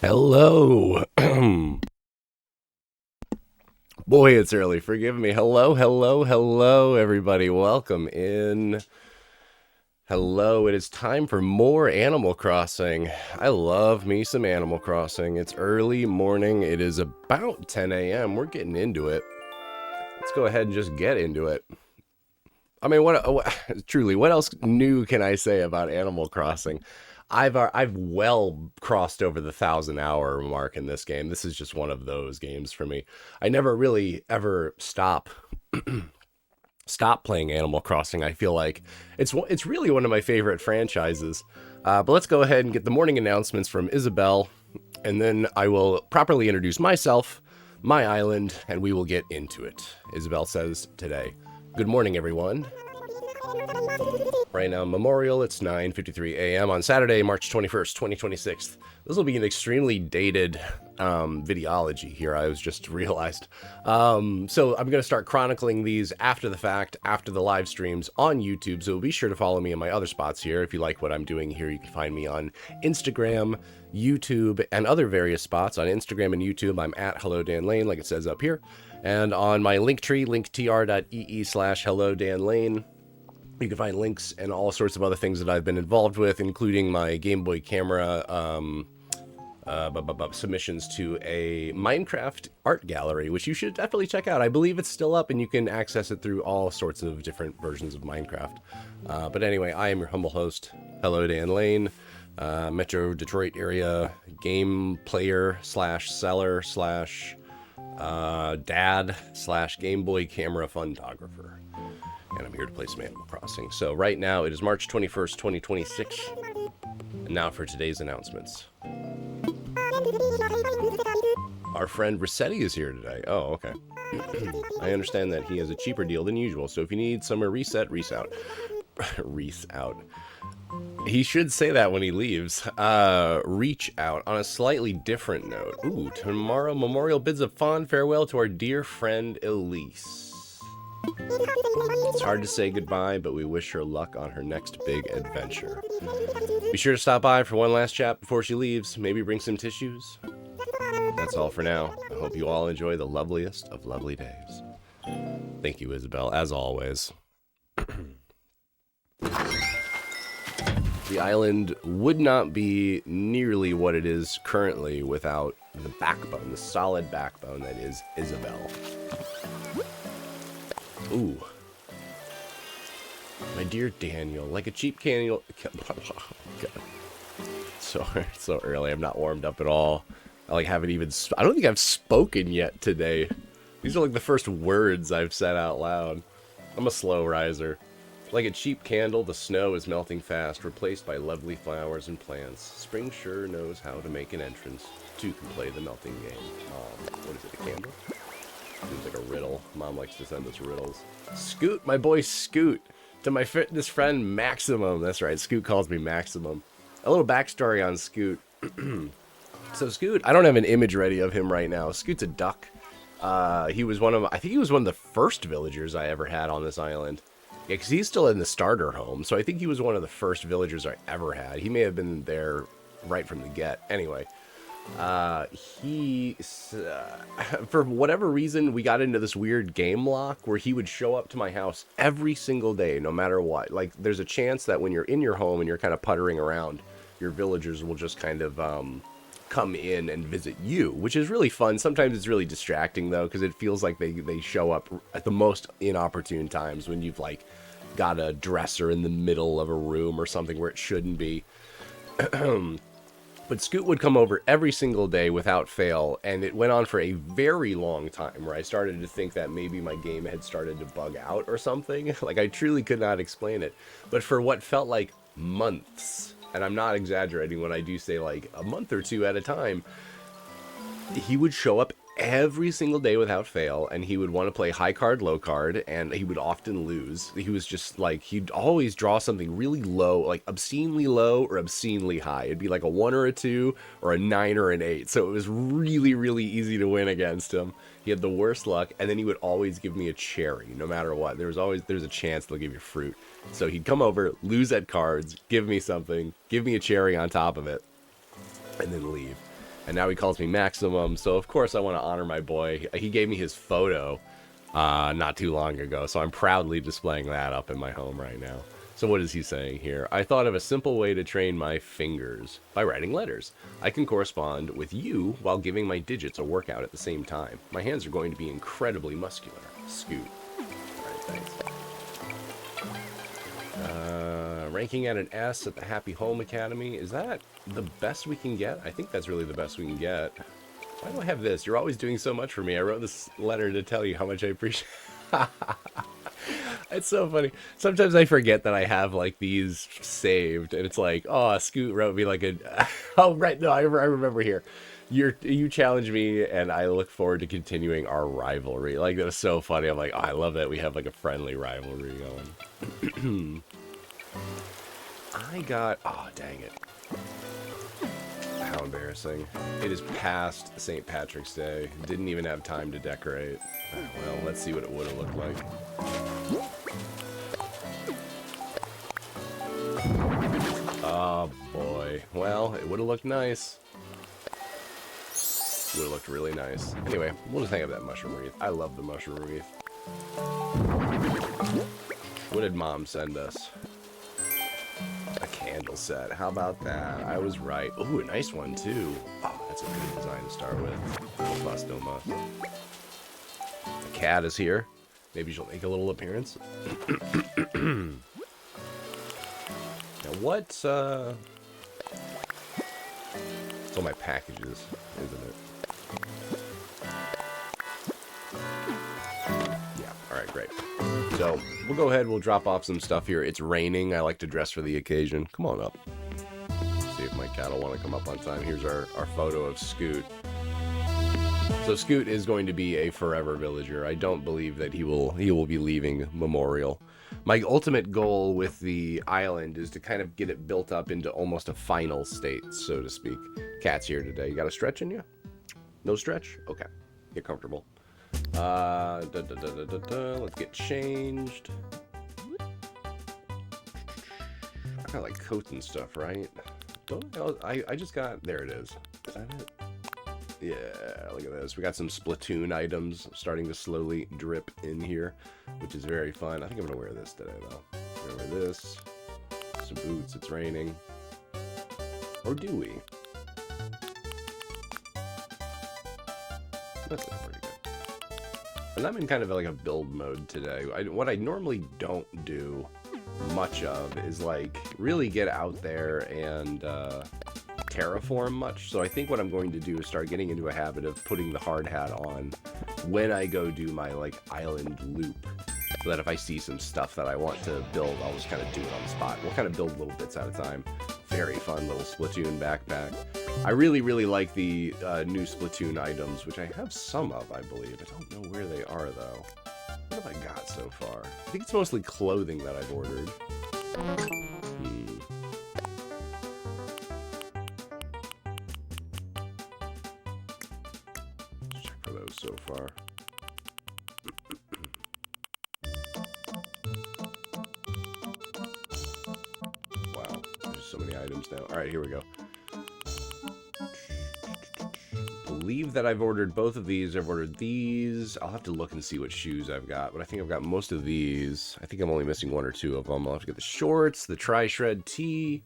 Hello. Boy, it's early. Forgive me. Hello, hello, hello, everybody. Welcome in. Hello. It is time for more Animal Crossing. I love me some Animal Crossing. It's early morning. It is about 10 a.m. We're getting into it. Let's go ahead and just get into it. I mean, truly, what else new can I say about Animal Crossing? I've well crossed over the 1,000 hour mark in this game. This is just one of those games for me. I never really ever stop playing Animal Crossing. I feel like it's really one of my favorite franchises. But let's go ahead and get the morning announcements from Isabelle, and then I will properly introduce myself, my island, and we will get into it. Isabelle says today, "Good morning, everyone. Right now, Memorial, it's 9:53 a.m. on Saturday, March 21st, 2026. This will be an extremely dated videology here, I was just realized. So I'm going to start chronicling these after the fact, after the live streams on YouTube, so be sure to follow me in my other spots here. If you like what I'm doing here, you can find me on Instagram, YouTube, and other various spots. On Instagram and YouTube, I'm at Hello Dan Lane, like it says up here. And on my Linktree, linktr.ee/Hello Dan Lane. You can find links and all sorts of other things that I've been involved with, including my Game Boy camera submissions to a Minecraft art gallery, which you should definitely check out. I believe it's still up, and you can access it through all sorts of different versions of Minecraft. But anyway, I am your humble host, Hello Dan Lane, Metro Detroit area game player slash seller slash dad slash Game Boy camera photographer. And I'm here to play some Animal Crossing. So right now it is March 21st, 2026. And now for today's announcements. Our friend Rossetti is here today. Oh, okay. I understand that he has a cheaper deal than usual. So if you need summer reset, Reese out. Reese out. He should say that when he leaves. Reach out on a slightly different note. Ooh, tomorrow Memorial bids a fond farewell to our dear friend Elise. It's hard to say goodbye, but we wish her luck on her next big adventure. Be sure to stop by for one last chat before she leaves. Maybe bring some tissues. That's all for now. I hope you all enjoy the loveliest of lovely days. Thank you, Isabelle, as always. The island would not be nearly what it is currently without the backbone, the solid backbone that is Isabelle. Ooh. My dear Daniel, like a cheap candle. So early. I'm not warmed up at all. I haven't even. I don't think I've spoken yet today. These are like the first words I've said out loud. I'm a slow riser. Like a cheap candle, the snow is melting fast, replaced by lovely flowers and plants. Spring sure knows how to make an entrance. Two can play the melting game. What is it? A candle? Seems like a riddle. Mom likes to send us riddles. Scoot, my boy Scoot. To my fitness friend Maximum. That's right, Scoot calls me Maximum. A little backstory on Scoot. So Scoot, I don't have an image ready of him right now. Scoot's a duck. He was I think he was one of the first villagers I ever had on this island. Yeah, because he's still in the starter home, so I think he was one of the first villagers I ever had. He may have been there right from the get. Anyway. For whatever reason, we got into this weird game lock where he would show up to my house every single day, no matter what. Like, there's a chance that when you're in your home and you're kind of puttering around, your villagers will just kind of come in and visit you, which is really fun. Sometimes it's really distracting, though, because it feels like they show up at the most inopportune times when you've, like, got a dresser in the middle of a room or something where it shouldn't be. But Scoot would come over every single day without fail, and it went on for a very long time where I started to think that maybe my game had started to bug out or something. Like, I truly could not explain it. But for what felt like months, and I'm not exaggerating when I do say like a month or two at a time, he would show up every single day without fail, and he would want to play high card, low card, and he would often lose. He was just like, he'd always draw something really low, like obscenely low or obscenely high. It'd be like a 1 or a 2 or a 9 or an 8. So it was really, really easy to win against him. He had the worst luck, and then he would always give me a cherry, no matter what. There's a chance they'll give you fruit. So he'd come over, lose at cards, give me something, give me a cherry on top of it, and then leave. and now he calls me Maximum. So of course I want to honor my boy. He gave me his photo not too long ago, so I'm proudly displaying that up in my home right now. So what is he saying here? I thought of a simple way to train my fingers by writing letters. I can correspond with you while giving my digits a workout at the same time. My hands are going to be incredibly muscular. Scoot. Alright, thanks. Ranking at an S at the Happy Home Academy. Is that the best we can get? I think that's really the best we can get. Why do I have this? You're always doing so much for me. I wrote this letter to tell you how much I appreciate. It's so funny. Sometimes I forget that I have like these saved, and it's like, oh, Scoot wrote me like a. Oh, right. No, I remember here. You challenge me, and I look forward to continuing our rivalry. Like, that was so funny. I'm like, oh, I love that we have like a friendly rivalry going. I got. Oh, dang it. How embarrassing. It is past St. Patrick's Day. Didn't even have time to decorate. Well, let's see what it would have looked like. Oh, boy. Well, it would have looked nice. Would have looked really nice. Anyway, we'll just hang up that mushroom wreath. I love the mushroom wreath. What did Mom send us? A candle set. How about that? I was right. Ooh, a nice one, too. Oh, that's a good design to start with. No fuss, no muss. The cat is here. Maybe she'll make a little appearance. Now, what's all my packages, isn't it? Yeah, alright, great. So, we'll go ahead, we'll drop off some stuff here. It's raining. I like to dress for the occasion. Come on up. See if my cat will want to come up on time. Here's our photo of Scoot. So Scoot is going to be a forever villager. I don't believe that he will be leaving Memorial. My ultimate goal with the island is to kind of get it built up into almost a final state, so to speak. Cat's here today. You got a stretch in you? No stretch? Okay. Get comfortable. Let's get changed. I got like coats and stuff, right? I just got... There it is. Is that it? Yeah, look at this. We got some Splatoon items starting to slowly drip in here, which is very fun. I think I'm going to wear this today, though. I'm going to wear this. Some boots. It's raining. Or do we? That's not pretty good. And I'm in kind of like a build mode today. What I normally don't do much of is like really get out there and terraform much. So I think what I'm going to do is start getting into a habit of putting the hard hat on when I go do my like island loop, so that if I see some stuff that I want to build, I'll just kind of do it on the spot. We'll kind of build little bits at a time. Very fun little Splatoon backpack. I really like the new Splatoon items, which I have some of, I believe. I don't know where they are, though. What have I got so far? I think it's mostly clothing that I've ordered. Let's check for those so far. Wow, there's so many items now. Alright, here we go. Believe that I've ordered both of these. I've ordered these. I'll have to look and see what shoes I've got, but I think I've got most of these. I think I'm only missing one or two of them. I'll have to get the shorts, the tri-shred tee.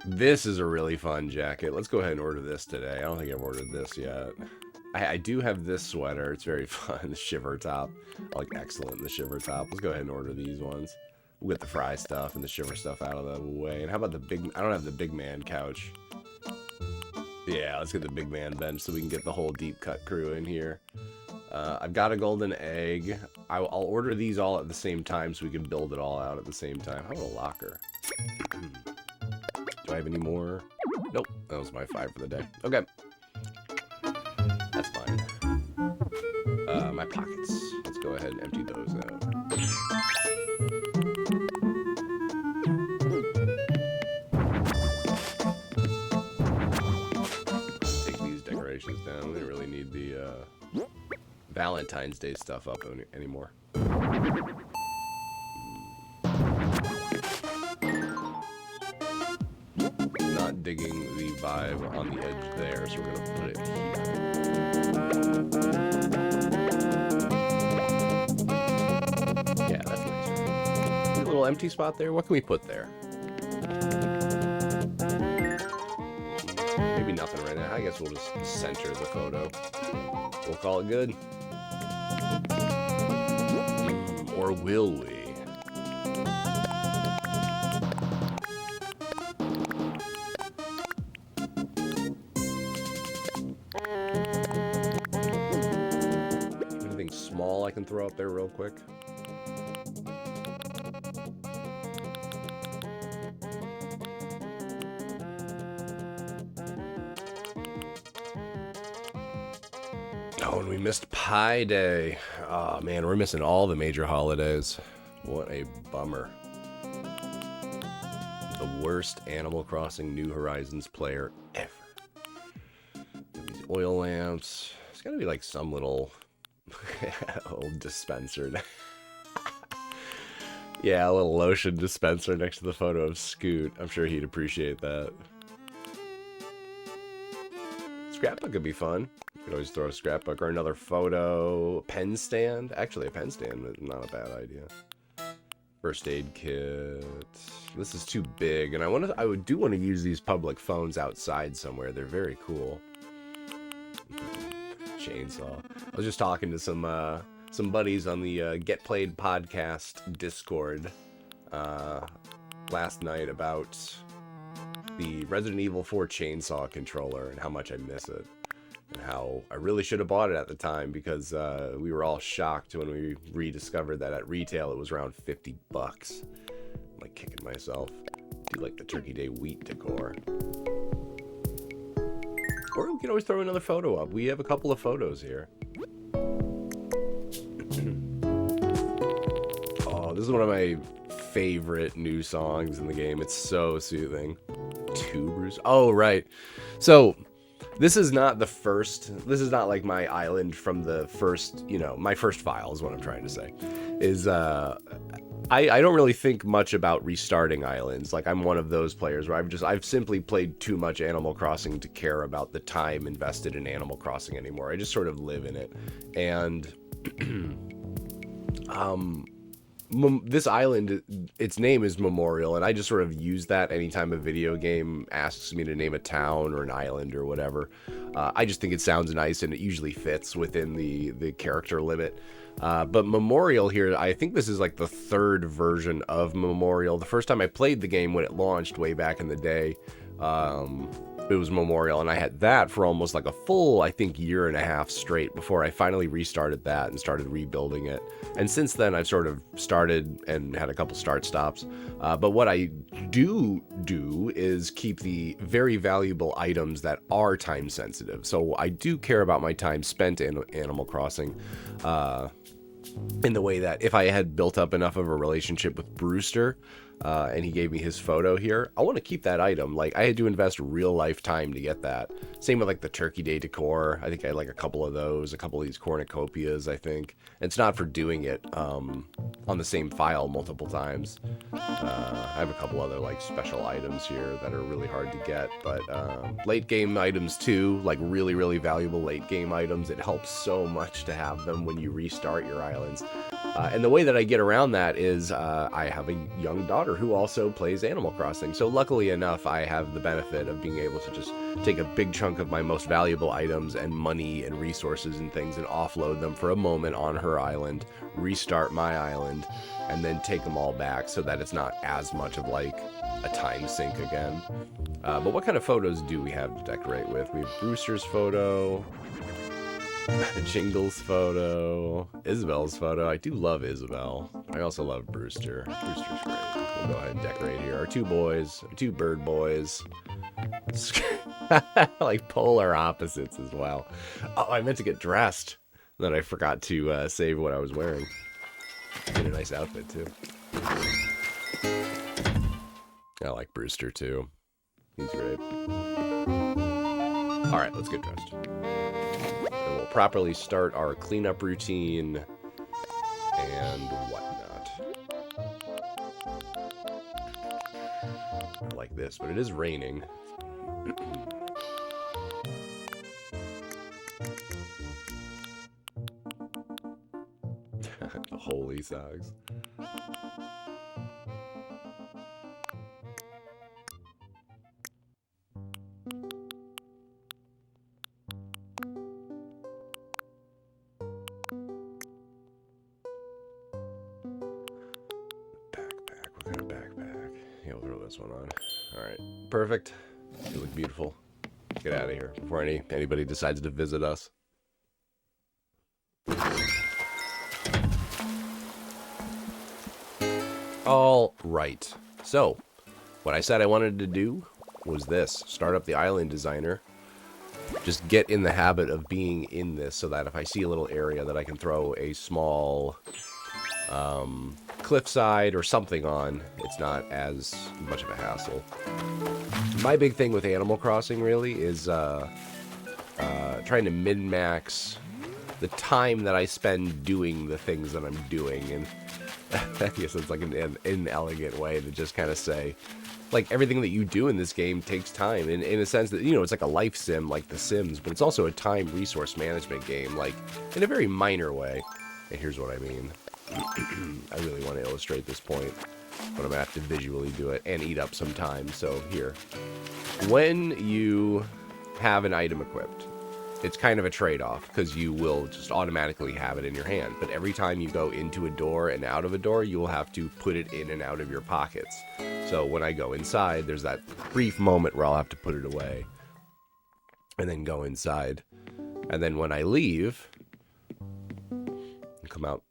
This is a really fun jacket. Let's go ahead and order this today. I don't think I've ordered this yet. I do have this sweater. It's very fun. The shiver top. I like excellent, the shiver top. Let's go ahead and order these ones. We'll get the fry stuff and the shiver stuff out of the way. And how about the big... I don't have the big man couch. Yeah, let's get the big man bench so we can get the whole deep cut crew in here. I've got a golden egg. I'll order these all at the same time so we can build it all out at the same time. How about a locker? Do I have any more? Nope, that was my 5 for the day. Okay. That's fine. My pockets. Let's go ahead and empty those out. Down. We don't really need the Valentine's Day stuff up anymore. Not digging the vibe on the edge there, so we're gonna put it here. Yeah, that's nice. A little empty spot there. What can we put there? Maybe nothing right now. I guess we'll just center the photo. We'll call it good. Or will we? Anything small I can throw up there real quick? Oh, and we missed Pi Day. Oh, man, we're missing all the major holidays. What a bummer. The worst Animal Crossing New Horizons player ever. These oil lamps. It's gotta be like some little old dispenser. Yeah, a little lotion dispenser next to the photo of Scoot. I'm sure he'd appreciate that. Scrapbook could be fun. You could always throw a scrapbook or another photo. A pen stand. Actually, a pen stand is not a bad idea. First aid kit. This is too big, and I do want to use these public phones outside somewhere. They're very cool. Chainsaw. I was just talking to some buddies on the Get Played podcast Discord last night about the Resident Evil 4 chainsaw controller and how much I miss it, and how I really should have bought it at the time, because we were all shocked when we rediscovered that at retail it was around 50 bucks. I'm like kicking myself. Do like the Turkey Day wheat decor. Or we can always throw another photo up. We have a couple of photos here. Oh, this is one of my favorite new songs in the game. It's so soothing. Two Bruce. Oh, right. So this is not the first. This is not like my island from the first, my first file is what I'm trying to say. Is I don't really think much about restarting islands. Like, I'm one of those players where I've simply played too much Animal Crossing to care about the time invested in Animal Crossing anymore. I just sort of live in it. And this island, its name is Memorial, and I just sort of use that anytime a video game asks me to name a town or an island or whatever. I just think it sounds nice, and it usually fits within the character limit. But Memorial here, I think this is like the third version of Memorial. The first time I played the game when it launched way back in the day, it was Memorial, and I had that for almost like a full, I think, year and a half straight before I finally restarted that and started rebuilding it. And since then, I've sort of started and had a couple start stops. But what I do is keep the very valuable items that are time sensitive. So I do care about my time spent in Animal Crossing. In the way that if I had built up enough of a relationship with Brewster, and he gave me his photo here, I want to keep that item. Like, I had to invest real life time to get that. Same with like the Turkey Day decor. I think I had like a couple of those, a couple of these cornucopias, I think. It's not for doing it on the same file multiple times. I have a couple other like special items here that are really hard to get, but late game items too, like really, really valuable late game items. It helps so much to have them when you restart your islands. And the way that I get around that is I have a young daughter who also plays Animal Crossing. So luckily enough, I have the benefit of being able to just take a big chunk of my most valuable items and money and resources and things and offload them for a moment on her island, restart my island, and then take them all back so that it's not as much of like a time sink again. But what kind of photos do we have to decorate with? We have Brewster's photo, Jingle's photo, Isabel's photo. I do love Isabel. I also love Brewster. Brewster's great. We'll go ahead and decorate here. Our two boys, our two bird boys. Like polar opposites as well. Oh, I meant to get dressed. Then I forgot to save what I was wearing. Get a nice outfit too. I like Brewster too. He's great. Alright, let's get dressed. And we'll properly start our cleanup routine and whatnot. I like this, but it is raining. Holy socks. Backpack. What kind of backpack? Yeah, we'll throw this one on. Alright. Perfect. You look beautiful. Get out of here before anybody decides to visit us. All right. So, what I said I wanted to do was this. Start up the island designer. Just get in the habit of being in this so that if I see a little area that I can throw a small cliffside or something on, it's not as much of a hassle. My big thing with Animal Crossing really is trying to min-max the time that I spend doing the things that I'm doing. And I guess it's like an inelegant way to just kind of say, like, everything that you do in this game takes time. In a sense that, you know, it's like a life sim like The Sims, but it's also a time resource management game, like, in a very minor way. And here's what I mean. I really want to illustrate this point, but I'm going to have to visually do it and eat up some time. So here. When you have an item equipped, it's kind of a trade-off because you will just automatically have it in your hand. But every time you go into a door and out of a door, you will have to put it in and out of your pockets. So when I go inside, there's that brief moment where I'll have to put it away and then go inside. And then when I leave and come out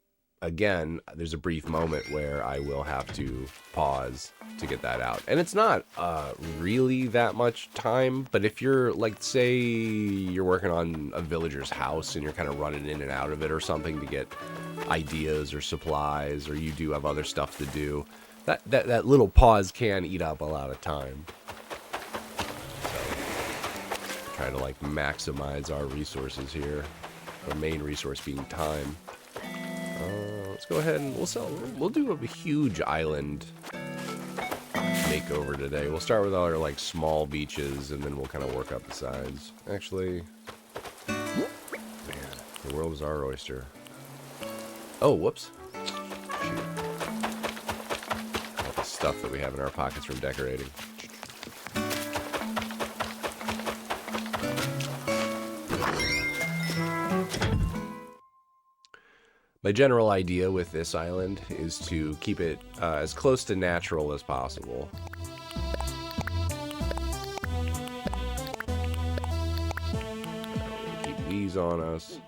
again, there's a brief moment where I will have to pause to get that out. And it's not really that much time, but if you're, like, say you're working on a villager's house and you're kind of running in and out of it or something to get ideas or supplies, or you do have other stuff to do, that little pause can eat up a lot of time. So, try to, like, maximize our resources here. Our main resource being time. Let's go ahead and we'll do a huge island makeover today. We'll start with our, like, small beaches, and then we'll kind of work up the sides. Actually, man, the world is our oyster. Oh, whoops. Shoot. All the stuff that we have in our pockets from decorating. My general idea with this island is to keep it as close to natural as possible. Keep these on us.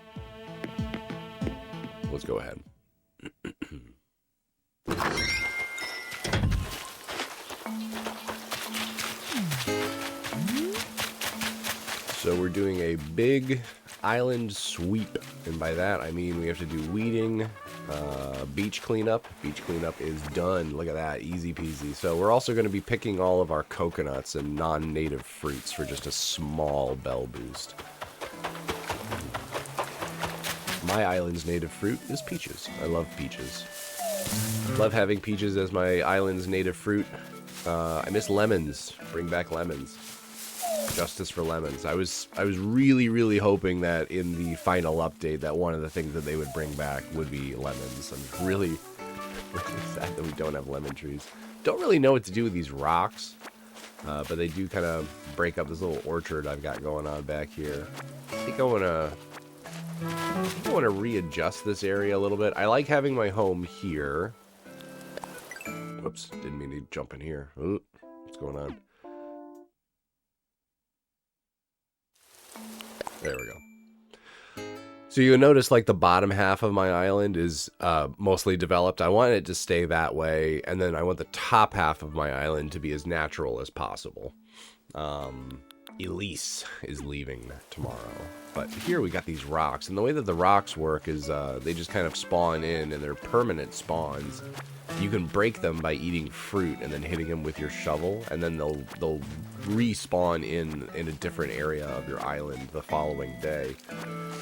Let's go ahead. So we're doing a big island sweep, and by that I mean we have to do weeding, beach cleanup. Beach cleanup is done. Look at that, easy peasy. So we're also going to be picking all of our coconuts and non-native fruits for just a small bell boost. My island's native fruit is peaches. I love peaches. Love having peaches as my island's native fruit. I miss lemons. Bring back lemons. Justice for lemons. I was really, really hoping that in the final update that one of the things that they would bring back would be lemons. I'm really, really sad that we don't have lemon trees. Don't really know what to do with these rocks, but they do kind of break up this little orchard I've got going on back here. I think I want to readjust this area a little bit. I like having my home here. Whoops, didn't mean to jump in here. Ooh, what's going on? There we go. So you'll notice, like, the bottom half of my island is mostly developed. I want it to stay that way, and then I want the top half of my island to be as natural as possible. Elise is leaving tomorrow. But here we got these rocks, and the way that the rocks work is they just kind of spawn in, and they're permanent spawns. You can break them by eating fruit and then hitting them with your shovel, and then they'll respawn in a different area of your island the following day.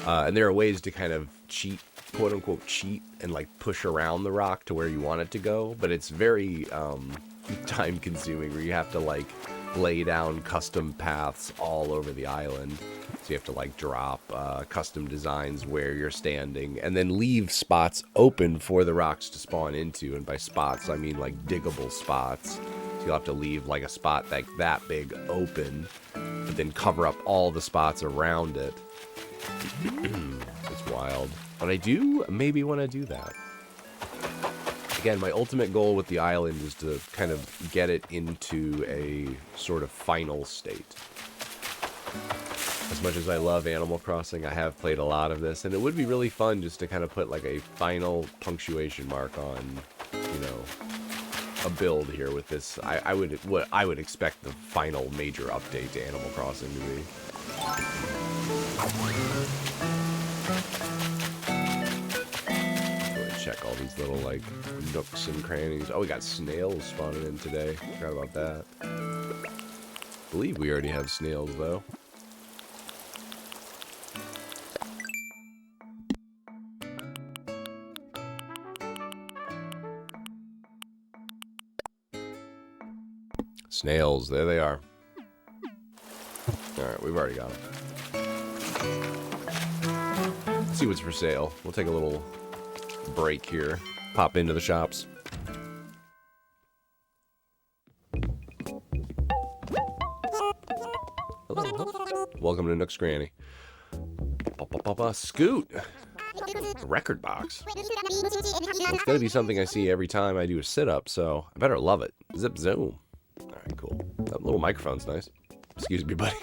And there are ways to kind of cheat, quote unquote cheat, and like push around the rock to where you want it to go, but it's very time consuming, where you have to like lay down custom paths all over the island. So you have to like drop custom designs where you're standing and then leave spots open for the rocks to spawn into. And by spots, I mean like diggable spots. So you'll have to leave like a spot like that big open, but then cover up all the spots around it. It's wild. But I do maybe want to do that. Again, my ultimate goal with the island is to kind of get it into a sort of final state. As much as I love Animal Crossing, I have played a lot of this, and it would be really fun just to kind of put like a final punctuation mark on, you know, a build here with this. I would expect the final major update to Animal Crossing to be. Check all these little like nooks and crannies. Oh, we got snails spawning in today. Forgot about that. I believe we already have snails though. Snails, there they are. Alright, we've already got them. Let's see what's for sale. We'll take a little break here. Pop into the shops. Hello. Welcome to Nook's Granny. Scoot! A record box. It's gonna be something I see every time I do a sit-up, so I better love it. Zip zoom. Alright, cool. That little microphone's nice. Excuse me, buddy.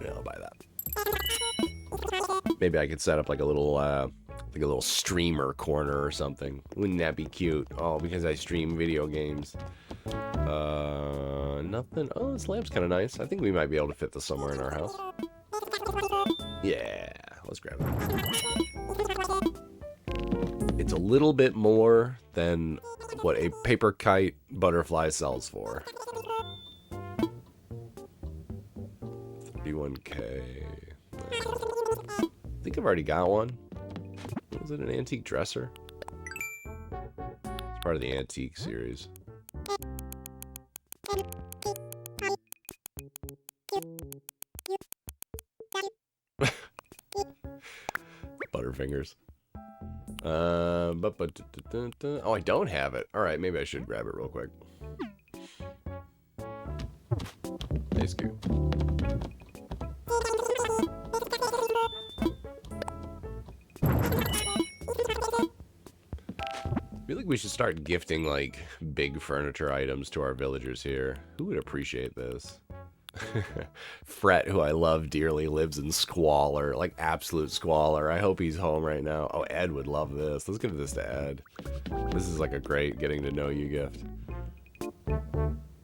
Yeah, I'll buy that. Maybe I could set up like a little streamer corner or something. Wouldn't that be cute? Oh, because I stream video games. Nothing. Oh, this lamp's kind of nice. I think we might be able to fit this somewhere in our house. Yeah, let's grab it. It's a little bit more than what a paper kite butterfly sells for. 31K. I think I've already got one. Was it an antique dresser? It's part of the antique series. Butterfingers. Oh, I don't have it. All right, maybe I should grab it real quick. Hey, Scoot. I feel like we should start gifting like big furniture items to our villagers here. Who would appreciate this? Fret, who I love dearly, lives in squalor, like absolute squalor. I hope he's home right now. Oh, Ed would love this. Let's give this to Ed. This is like a great getting to know you gift.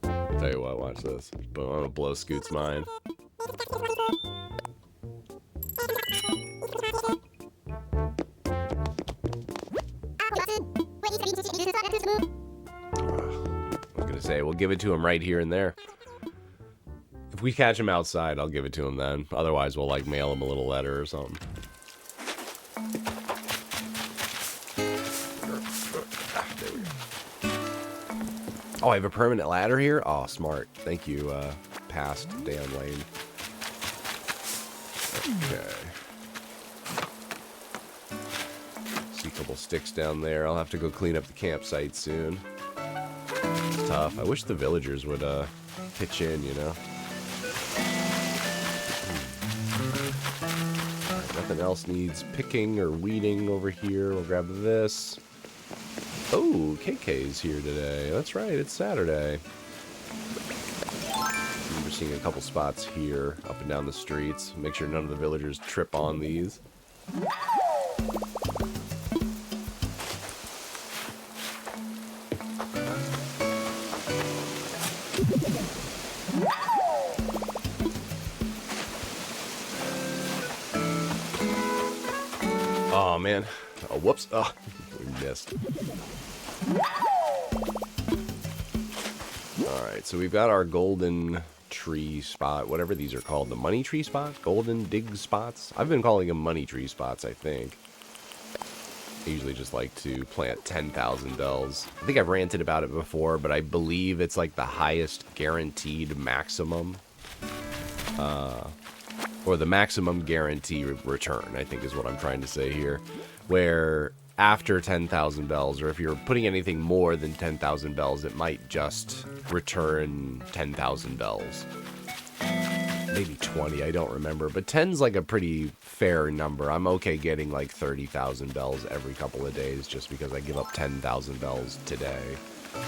Tell you what, watch this. But I'm gonna blow Scoot's mind. I was gonna say, we'll give it to him right here and there. If we catch him outside, I'll give it to him then. Otherwise, we'll like mail him a little letter or something. There we go. Oh, I have a permanent ladder here? Oh, smart. Thank you, past Dan Lane. Okay. See a couple sticks down there. I'll have to go clean up the campsite soon. It's tough. I wish the villagers would, pitch in, you know? Nothing else needs picking or weeding over here. We'll grab this. Oh, KK's here today. That's right, it's Saturday. I remember seeing a couple spots here, up and down the streets. Make sure none of the villagers trip on these. Oh, man. Oh, whoops. Oh, we missed. Alright, so we've got our golden tree spot, whatever these are called. The money tree spot? Golden dig spots? I've been calling them money tree spots, I think. I usually just like to plant 10,000 bells. I think I've ranted about it before, but I believe it's like the highest guaranteed maximum. Or the maximum guarantee return, I think is what I'm trying to say here. Where after 10,000 bells, or if you're putting anything more than 10,000 bells, it might just return 10,000 bells. Maybe 20, I don't remember. But 10's like a pretty fair number. I'm okay getting like 30,000 bells every couple of days just because I give up 10,000 bells today.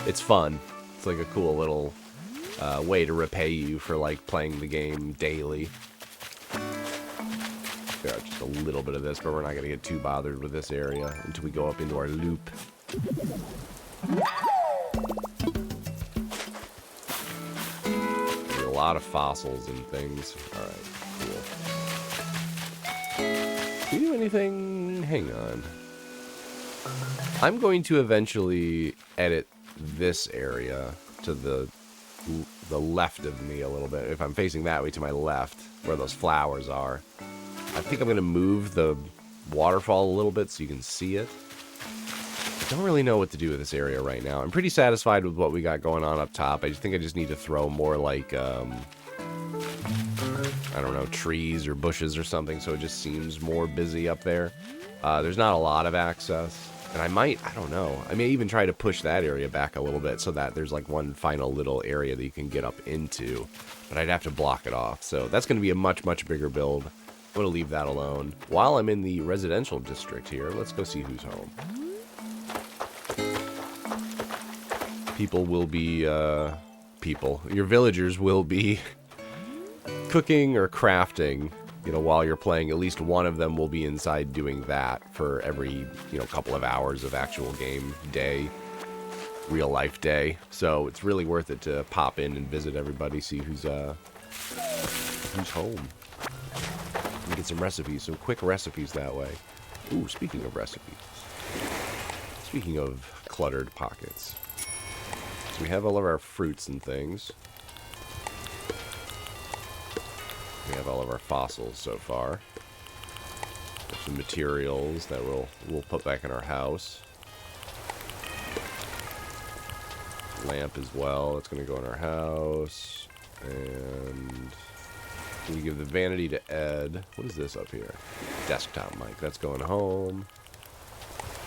It's fun. It's like a cool little way to repay you for like playing the game daily. Yeah, just a little bit of this, but we're not going to get too bothered with this area until we go up into our loop. A lot of fossils and things. Alright, cool. Can you do anything? Hang on. I'm going to eventually edit this area to the left of me a little bit. If I'm facing that way to my left, where those flowers are. I think I'm going to move the waterfall a little bit so you can see it. I don't really know what to do with this area right now. I'm pretty satisfied with what we got going on up top. I just think I just need to throw more like, I don't know, trees or bushes or something so it just seems more busy up there. There's not a lot of access. And I don't know. I may even try to push that area back a little bit so that there's like one final little area that you can get up into. But I'd have to block it off. So that's going to be a much, much bigger build. I'm going to leave that alone. While I'm in the residential district here, let's go see who's home. People will be, your villagers will be cooking or crafting, you know, while you're playing. At least one of them will be inside doing that for every, you know, couple of hours of actual game day, real life day. So it's really worth it to pop in and visit everybody, see who's home. And get some recipes, some quick recipes that way. Ooh, speaking of recipes. Speaking of cluttered pockets. So we have all of our fruits and things. We have all of our fossils so far. There's some materials that we'll put back in our house. Lamp as well. It's going to go in our house. And we give the vanity to Ed. What is this up here? Desktop mic. That's going home.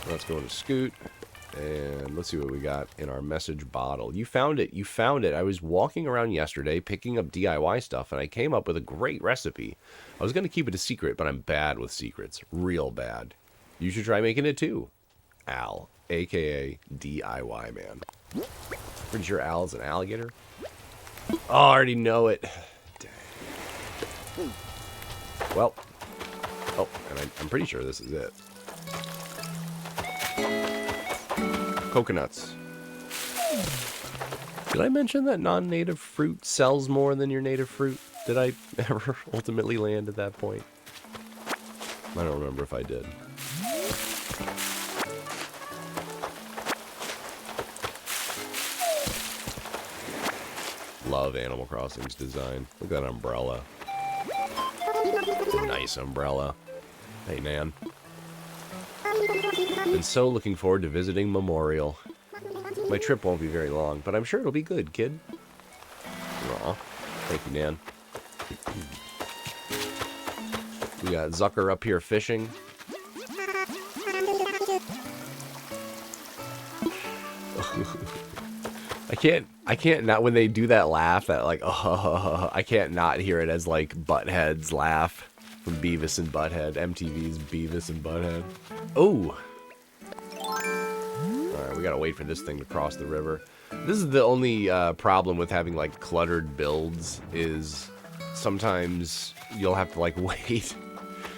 That's going to Scoot. And let's see what we got in our message bottle. You found it. You found it. I was walking around yesterday picking up DIY stuff, and I came up with a great recipe. I was going to keep it a secret, but I'm bad with secrets. Real bad. You should try making it too. Al, a.k.a. DIY Man. Pretty sure Al is an alligator. Oh, I already know it. Well, oh, and I'm pretty sure this is it. Coconuts. Did I mention that non-native fruit sells more than your native fruit? Did I ever ultimately land at that point? I don't remember if I did. Love Animal Crossing's design. Look at that umbrella. It's a nice umbrella. Hey, Nan. Been so looking forward to visiting Memorial. My trip won't be very long, but I'm sure it'll be good, kid. Aw. Thank you, Nan. We got Zucker up here fishing. I can't not, when they do that laugh, that like, oh, I can't not hear it as like Butthead's laugh from Beavis and Butthead, MTV's Beavis and Butthead. Oh! Alright, we gotta wait for this thing to cross the river. This is the only problem with having like cluttered builds, is sometimes you'll have to like wait.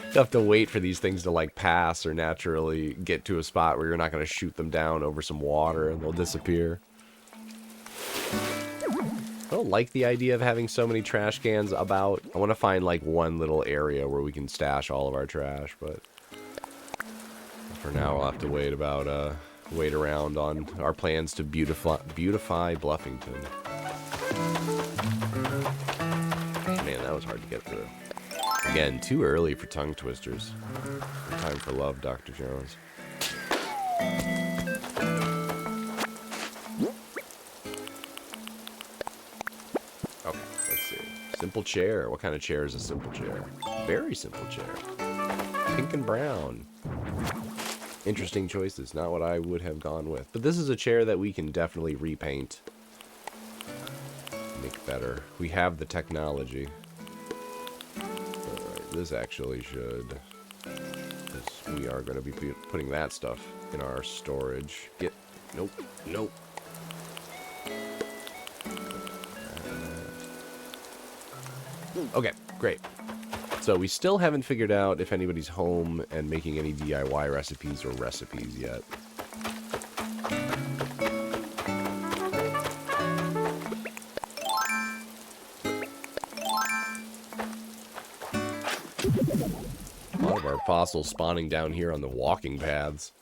You have to wait for these things to like pass or naturally get to a spot where you're not gonna shoot them down over some water and they'll disappear. I don't like the idea of having so many trash cans about. I want to find like one little area where we can stash all of our trash, but for now we'll have to wait around on our plans to beautify Bluffington. Man, that was hard to get through. Again, too early for tongue twisters. Time for love, Dr. Jones. Simple chair. What kind of chair is a simple chair? Very simple chair. Pink and brown. Interesting choices. Not what I would have gone with. But this is a chair that we can definitely repaint. Make better. We have the technology. Alright, this actually should... Because we are going to be putting that stuff in our storage. Nope. Nope. Okay, great. So we still haven't figured out if anybody's home and making any DIY recipes or recipes yet. A lot of our fossils spawning down here on the walking paths.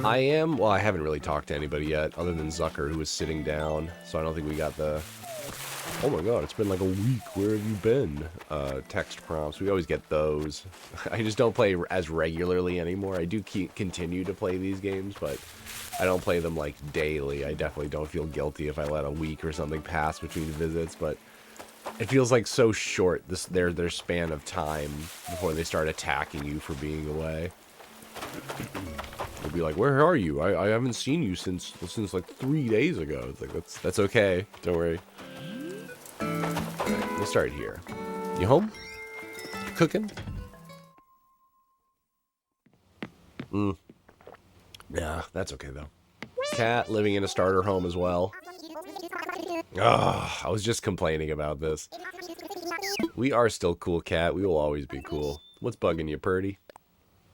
Well, I haven't really talked to anybody yet, other than Zucker, who was sitting down, so I don't think we got the... Oh my god, it's been like a week, where have you been? Text prompts, we always get those. I just don't play as regularly anymore. I do continue to play these games, but I don't play them like daily. I definitely don't feel guilty if I let a week or something pass between visits, but it feels like so short, their span of time before they start attacking you for being away. They'll be like, where are you? I haven't seen you since like 3 days ago. It's like, that's okay, don't worry. Alright, we'll start here. You home? You cooking? Yeah, that's okay though. Cat living in a starter home as well. I was just complaining about this. We are still cool, Cat. We will always be cool. What's bugging you, Purdy?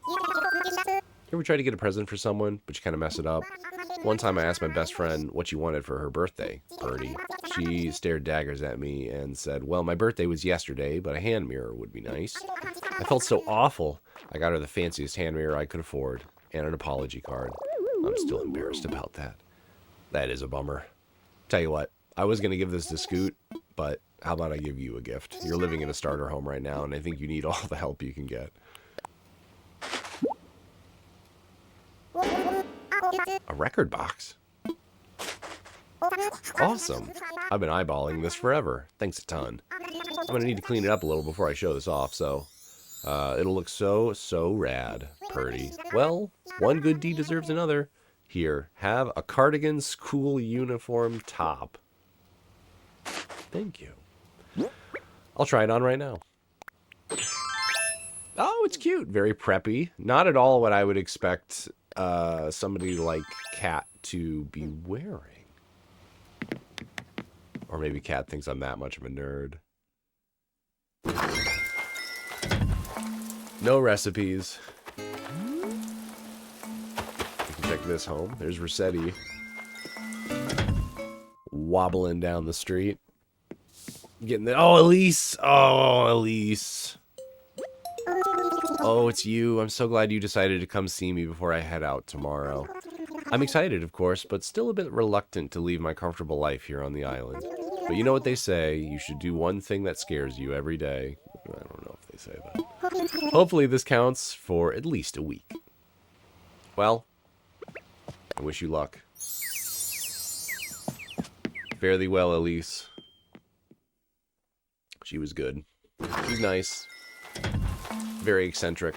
You ever try to get a present for someone, but you kind of mess it up? One time I asked my best friend what she wanted for her birthday, Purdy. She stared daggers at me and said, well, my birthday was yesterday, but a hand mirror would be nice. I felt so awful. I got her the fanciest hand mirror I could afford, and an apology card. I'm still embarrassed about that. That is a bummer. Tell you what, I was going to give this to Scoot, but how about I give you a gift? You're living in a starter home right now, and I think you need all the help you can get. A record box? Awesome. I've been eyeballing this forever. Thanks a ton. I'm going to need to clean it up a little before I show this off, so... it'll look so rad, Purdy. Well, one good deed deserves another. Here, have a cardigan school uniform top. Thank you. I'll try it on right now. Oh, it's cute. Very preppy. Not at all what I would expect somebody like Cat to be wearing. Or maybe Cat thinks I'm that much of a nerd. No recipes. You can check this home. There's Rossetti. Wobbling down the street. Getting the... Oh, Elise! Oh, Elise. Oh, it's you. I'm so glad you decided to come see me before I head out tomorrow. I'm excited, of course, but still a bit reluctant to leave my comfortable life here on the island. But you know what they say, you should do one thing that scares you every day. I don't know if they say that. Hopefully this counts for at least a week. Well, I wish you luck. Fare thee well, Elise. She was good. She's nice. Very eccentric.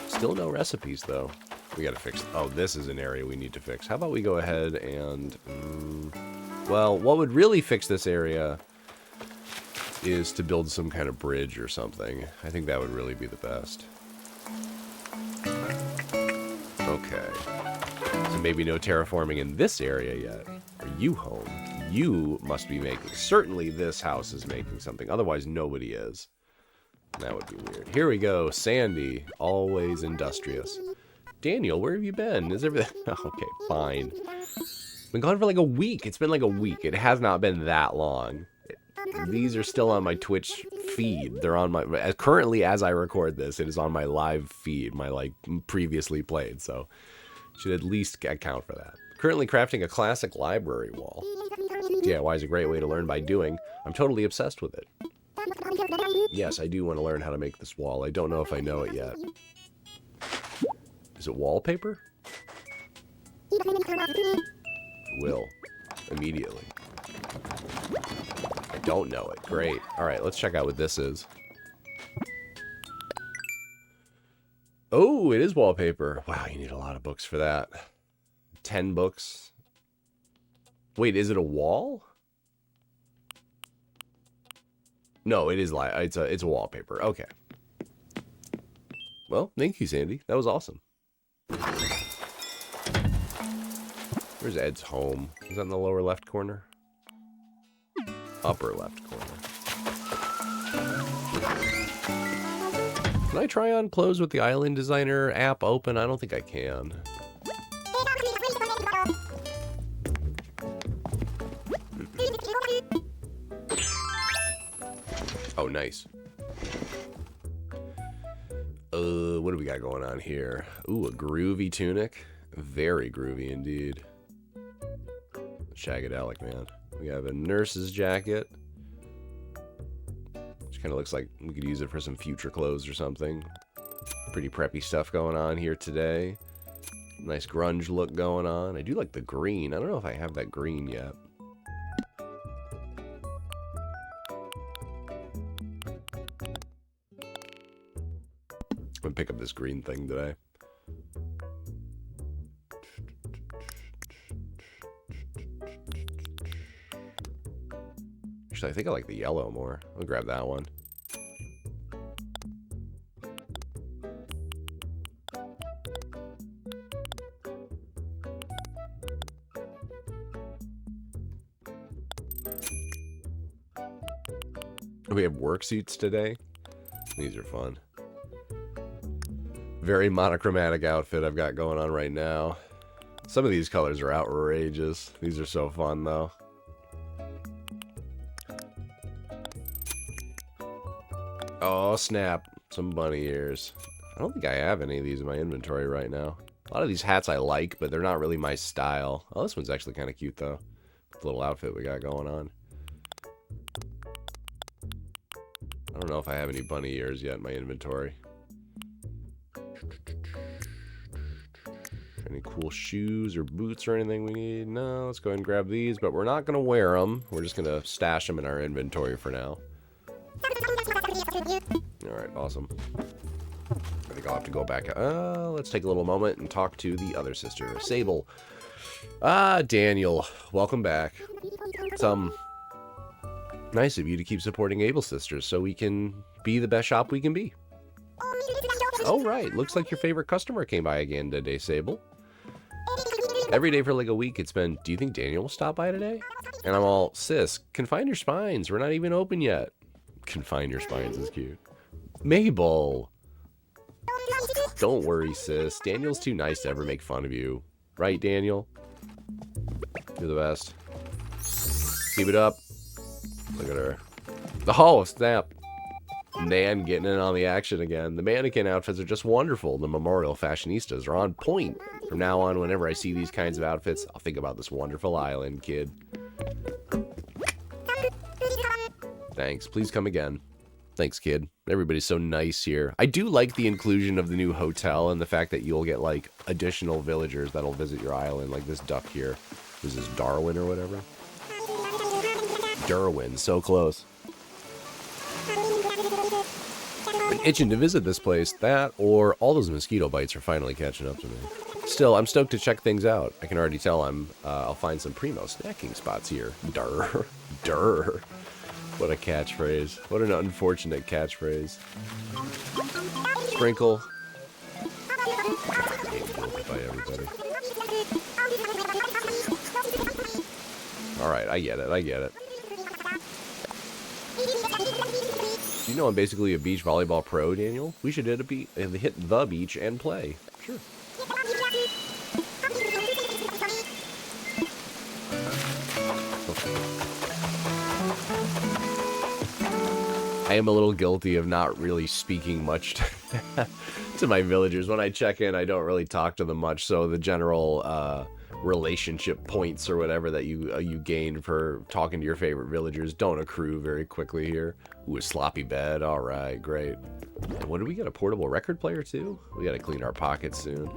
Still no recipes, though. We gotta fix... Oh, this is an area we need to fix. How about we go ahead and... well, what would really fix this area is to build some kind of bridge or something. I think that would really be the best. Okay. So maybe no terraforming in this area yet. Are you home? You must be making... Certainly this house is making something. Otherwise, nobody is. That would be weird. Here we go. Sandy. Always industrious. Daniel, where have you been? Is everything... Okay, fine. Been gone for like a week. It's been like a week. It has not been that long. These are still on my Twitch feed. They're on my... Currently, as I record this, it is on my live feed. My, like, previously played. So, should at least account for that. Currently crafting a classic library wall. DIY is a great way to learn by doing. I'm totally obsessed with it. Yes, I do want to learn how to make this wall. I don't know if I know it yet. Is it wallpaper? Will. Immediately. don't know it. Great. Alright, let's check out what this is. Oh, it is wallpaper. Wow, you need a lot of books for that. 10 books. Wait, is it a wall? No, it is it's a wallpaper. Okay. Well, thank you, Sandy. That was awesome. Where's Ed's home? Is that in the lower left corner? Upper left corner. Can I try on clothes with the Island Designer app open? I don't think I can. Oh, nice. What do we got going on here? Ooh, a groovy tunic. Very groovy indeed. Shagadelic, man. We have a nurse's jacket. Which kind of looks like we could use it for some future clothes or something. Pretty preppy stuff going on here today. Nice grunge look going on. I do like the green. I don't know if I have that green yet. I'm gonna pick up this green thing today. Actually, I think I like the yellow more. I'll grab that one. We have work suits today. These are fun. Very monochromatic outfit I've got going on right now. Some of these colors are outrageous. These are so fun, though. Oh, snap. Some bunny ears. I don't think I have any of these in my inventory right now. A lot of these hats I like, but they're not really my style. Oh, this one's actually kind of cute, though. The little outfit we got going on. I don't know if I have any bunny ears yet in my inventory. Any cool shoes or boots or anything we need? No, let's go ahead and grab these, but we're not going to wear them. We're just going to stash them in our inventory for now. Alright, awesome. I think I'll have to go back. Let's take a little moment and talk to the other sister, Sable. Daniel, welcome back. It's nice of you to keep supporting Able Sisters so we can be the best shop we can be. Oh, right. Looks like your favorite customer came by again today, Sable. Every day for like a week it's been, do you think Daniel will stop by today? And I'm all, sis, confine your spines. We're not even open yet. Confine your spines is cute. Mabel. Don't worry, sis. Daniel's too nice to ever make fun of you. Right, Daniel? You're the best. Keep it up. Look at her. Oh, snap. Nan getting in on the action again. The mannequin outfits are just wonderful. The Memorial fashionistas are on point. From now on, whenever I see these kinds of outfits, I'll think about this wonderful island, kid. Thanks. Please come again. Thanks, kid. Everybody's so nice here. I do like the inclusion of the new hotel and the fact that you'll get, like, additional villagers that'll visit your island, like this duck here. This is Darwin or whatever. Derwin, so close. Been itching to visit this place. That or all those mosquito bites are finally catching up to me. Still, I'm stoked to check things out. I can already tell I'll find some primo snacking spots here. Durr. Durr. What a catchphrase. What an unfortunate catchphrase. Sprinkle. By everybody. Alright, I get it. I get it. You know I'm basically a beach volleyball pro, Daniel. We should hit the beach and play. Sure. I am a little guilty of not really speaking much to my villagers. When I check in, I don't really talk to them much, so the general relationship points or whatever that you gain for talking to your favorite villagers don't accrue very quickly here. Ooh, a sloppy bed. All right, great. And what do we get? A portable record player too? We got to clean our pockets soon.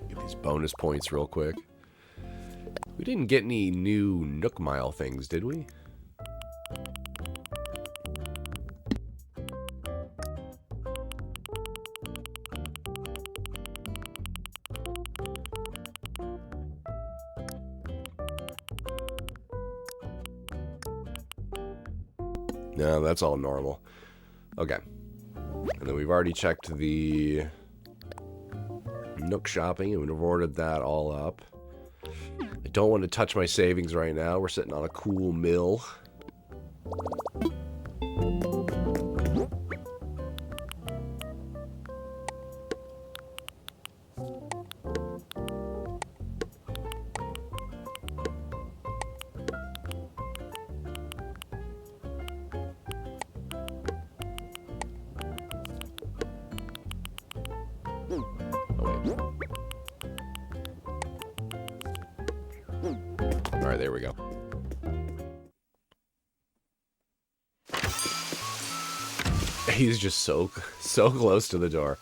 Get these bonus points real quick. We didn't get any new Nook Mile things, did we? No, that's all normal. Okay. And then we've already checked the Nook shopping, and we've ordered that all up. I don't want to touch my savings right now. We're sitting on a cool mill. Alright, there we go. He's just so close to the door.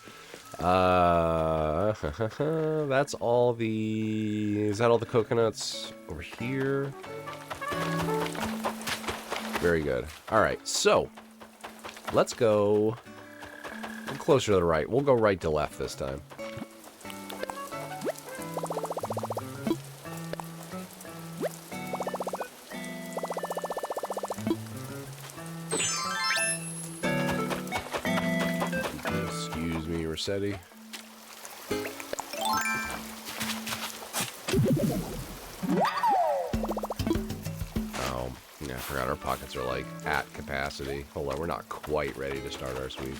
That's all the... Is that all the coconuts over here? Very good. Alright, so... Let's go... closer to the right. We'll go right to left this time. Excuse me, Rossetti. Oh, yeah, I forgot our pockets are like at capacity. Hold on, we're not quite ready to start our sweep.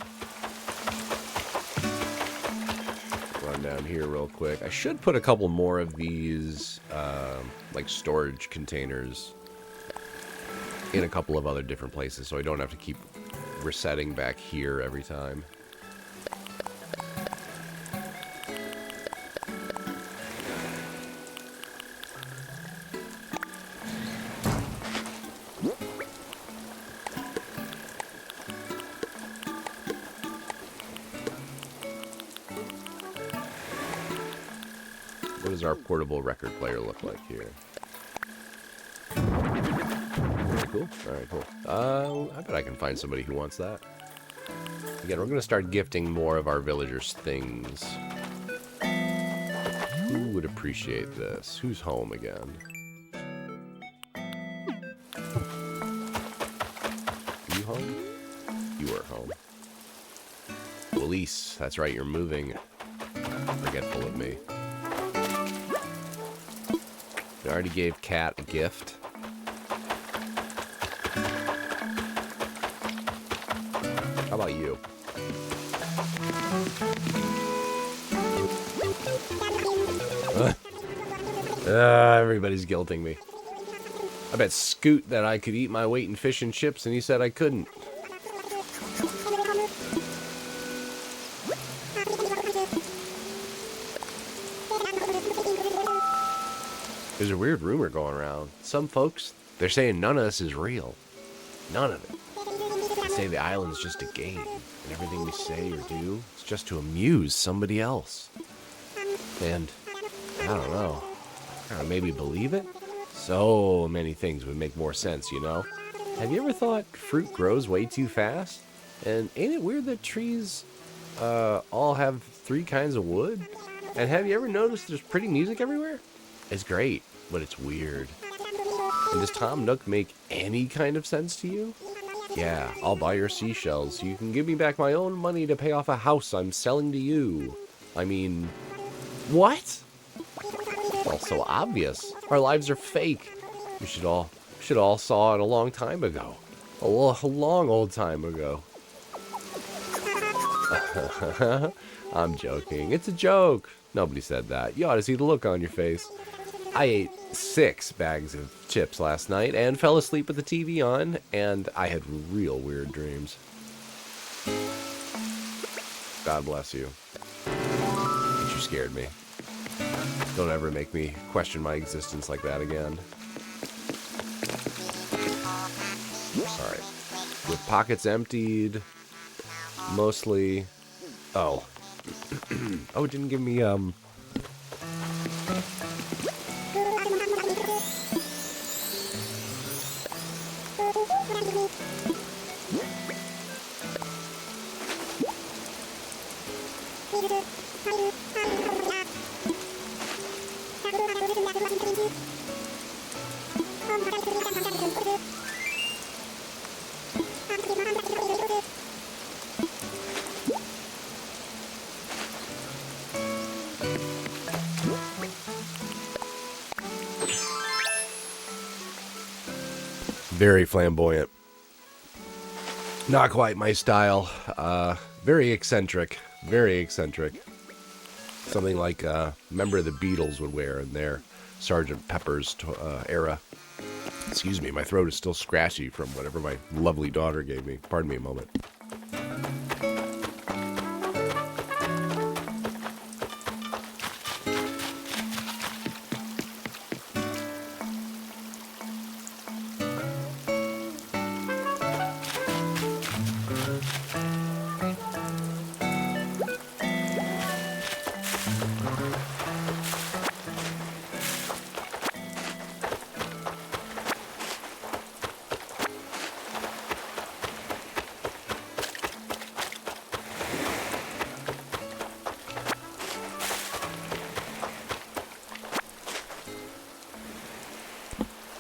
Run down here real quick. I should put a couple more of these like storage containers in a couple of other different places so I don't have to keep resetting back here every time. What does our portable record player look like here? Very cool. Alright, cool. I bet I can find somebody who wants that. Again, we're going to start gifting more of our villagers' things. Who would appreciate this? Who's home again? Are you home? You are home. Elise, that's right, you're moving. Forgetful of me. I already gave Kat a gift. How about you? Everybody's guilting me. I bet Scoot that I could eat my weight in fish and chips, and he said I couldn't. There's a weird rumor going around. Some folks, they're saying none of this is real. None of it. They say the island's just a game, and everything we say or do is just to amuse somebody else. And, I don't know. Maybe believe it? So many things would make more sense, you know? Have you ever thought fruit grows way too fast? And ain't it weird that trees all have 3 kinds of wood? And have you ever noticed there's pretty music everywhere? It's great, but it's weird. And does Tom Nook make any kind of sense to you? Yeah, I'll buy your seashells. You can give me back my own money to pay off a house I'm selling to you. I mean, what? Well, so obvious. Our lives are fake. We should all saw it a long time ago. A long old time ago. I'm joking. It's a joke. Nobody said that. You ought to see the look on your face. I ate 6 bags of chips last night and fell asleep with the TV on, and I had real weird dreams. God bless you. But you scared me. Don't ever make me question my existence like that again. Alright. With pockets emptied, mostly... Oh. Oh, it didn't give me, Very flamboyant. Not quite my style. Very eccentric. Very eccentric. Something like a member of the Beatles would wear in their Sgt. Pepper's era. Excuse me, my throat is still scratchy from whatever my lovely daughter gave me. Pardon me a moment.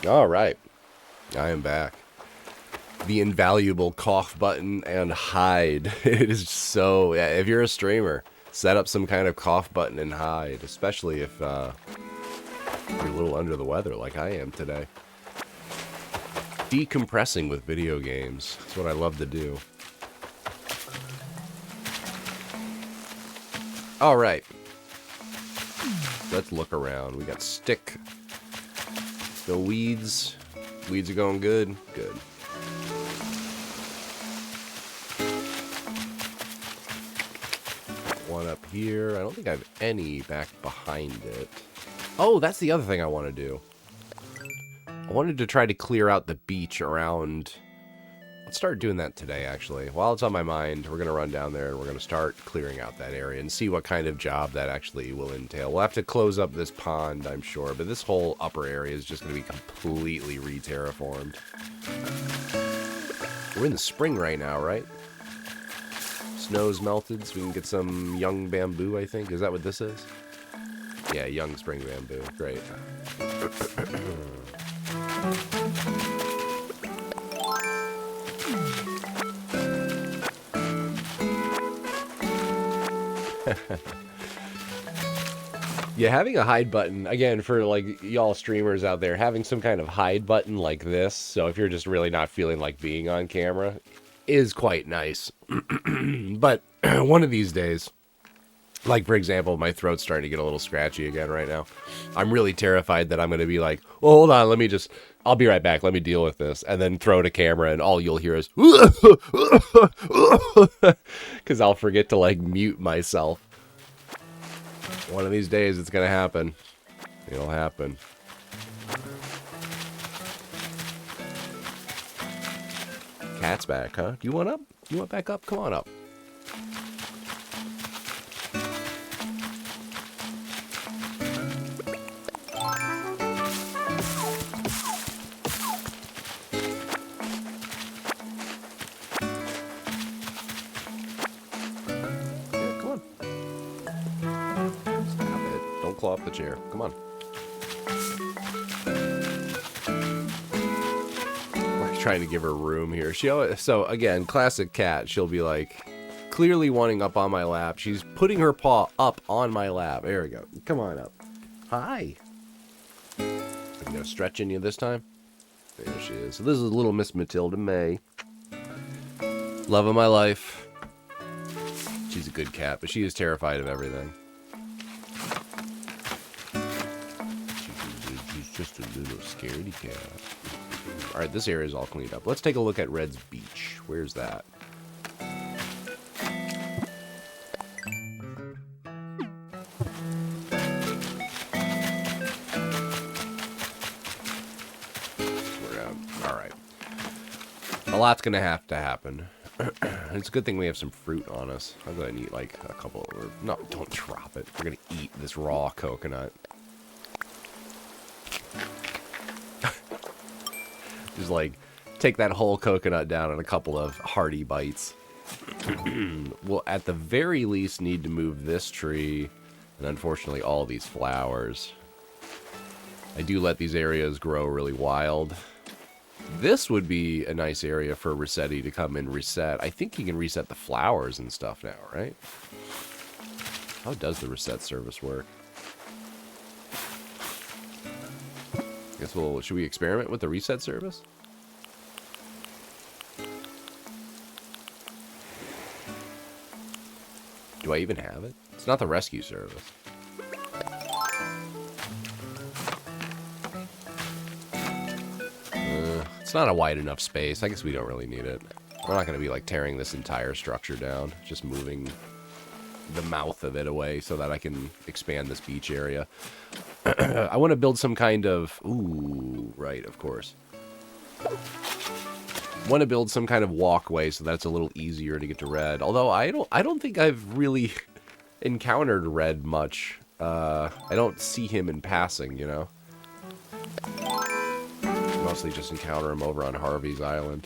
All right, I am back. The invaluable cough button and hide. It is so, yeah, if you're a streamer, set up some kind of cough button and hide, especially if you're a little under the weather like I am today. Decompressing with video games. That's what I love to do. All right. Let's look around. We got stick. The weeds. Weeds are going good. Good. One up here. I don't think I have any back behind it. Oh, that's the other thing I want to do. I wanted to try to clear out the beach around... Let's start doing that today, actually. While it's on my mind, we're going to run down there and we're going to start clearing out that area and see what kind of job that actually will entail. We'll have to close up this pond, I'm sure, but this whole upper area is just going to be completely re-terraformed. We're in the spring right now, right? Snow's melted, so we can get some young bamboo, I think. Is that what this is? Yeah, young spring bamboo. Great. Yeah, having a hide button, again, for like y'all streamers out there, having some kind of hide button like this, so if you're just really not feeling like being on camera, is quite nice. But one of these days, like for example, my throat's starting to get a little scratchy again right now. I'm really terrified that I'm going to be like, well, hold on, I'll be right back, let me deal with this, and then throw to camera and all you'll hear is, because I'll forget to like mute myself. One of these days it's going to happen. It'll happen. Cat's back, huh? Do you want up? You want back up? Come on up. Claw up the chair. Come on. We're trying to give her room here. So again, classic cat. She'll be like, clearly wanting up on my lap. She's putting her paw up on my lap. There we go. Come on up. Hi. I'm gonna stretch in you this time. There she is. So this is little Miss Matilda May. Love of my life. She's a good cat, but she is terrified of everything. Just a little scaredy cat. Alright, this area is all cleaned up. Let's take a look at Red's Beach. Where's that? Alright. A lot's gonna have to happen. It's a good thing we have some fruit on us. I'll go ahead and eat like a couple, or no, don't drop it. We're gonna eat this raw coconut. Just like take that whole coconut down in a couple of hearty bites. We'll, at the very least, need to move this tree, and unfortunately all these flowers. I do let these areas grow really wild. This would be a nice area for Resetti to come and reset. I think he can reset the flowers and stuff now, right? How does the reset service work? Guess we'll... Should we experiment with the reset service? Do I even have it? It's not the rescue service. It's not a wide enough space. I guess we don't really need it. We're not going to be like tearing this entire structure down. Just moving the mouth of it away so that I can expand this beach area. I want to build some kind of... Ooh, right, of course. Want to build some kind of walkway so that it's a little easier to get to Red. Although I don't think I've really encountered Red much. I don't see him in passing, you know. Mostly just encounter him over on Harvey's Island.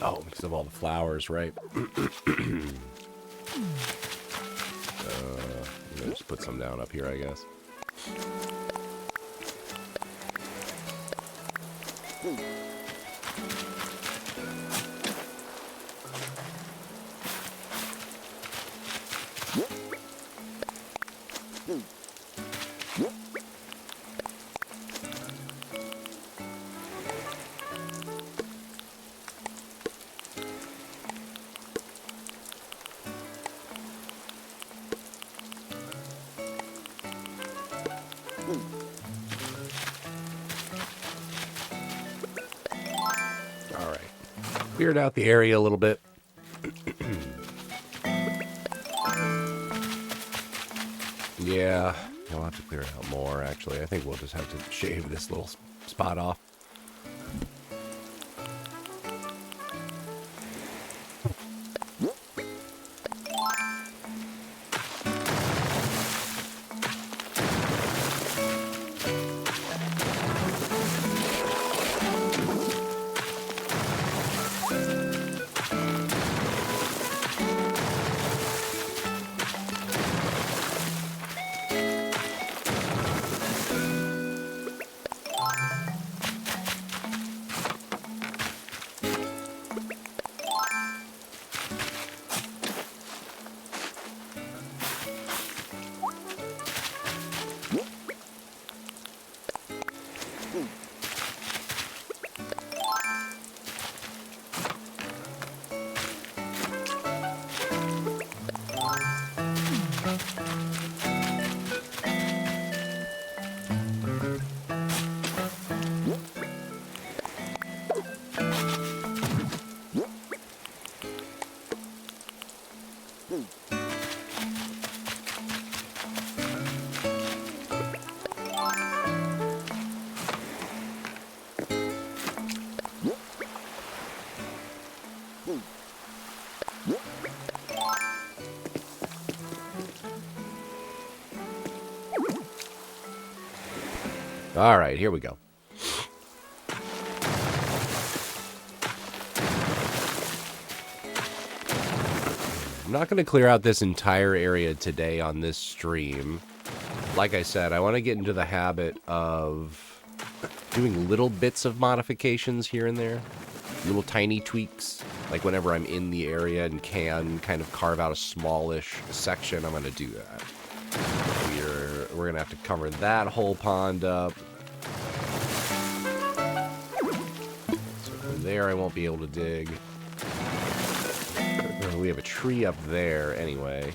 Oh, because of all the flowers, right? Just put some down up here, I guess. Cleared out the area a little bit. Yeah, I'll have to clear it out more, actually. I think we'll just have to shave this little spot off. All right, here we go. I'm not going to clear out this entire area today on this stream. Like I said, I want to get into the habit of doing little bits of modifications here and there. Little tiny tweaks. Like whenever I'm in the area and can kind of carve out a smallish section, I'm going to do that. We're going to have to cover that whole pond up. So from there I won't be able to dig. We have a tree up there anyway.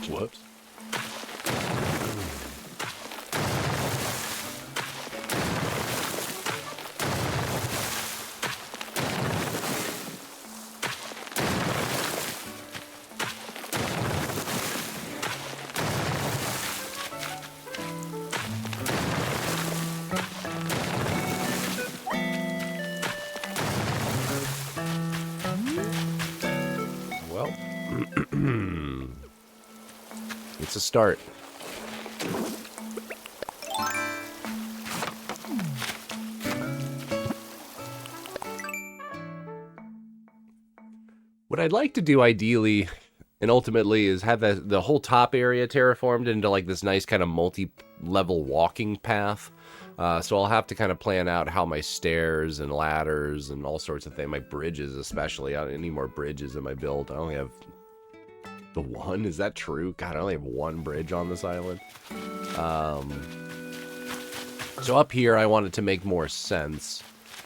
Whoops. Well, it's a start. What I'd like to do ideally and ultimately is have the whole top area terraformed into like this nice kind of multi-level walking path. So I'll have to kind of plan out how my stairs and ladders and all sorts of things, my bridges especially. I don't need more bridges in my build. I only have the one. Is that true? God, I only have one bridge on this island. So up here I want it to make more sense,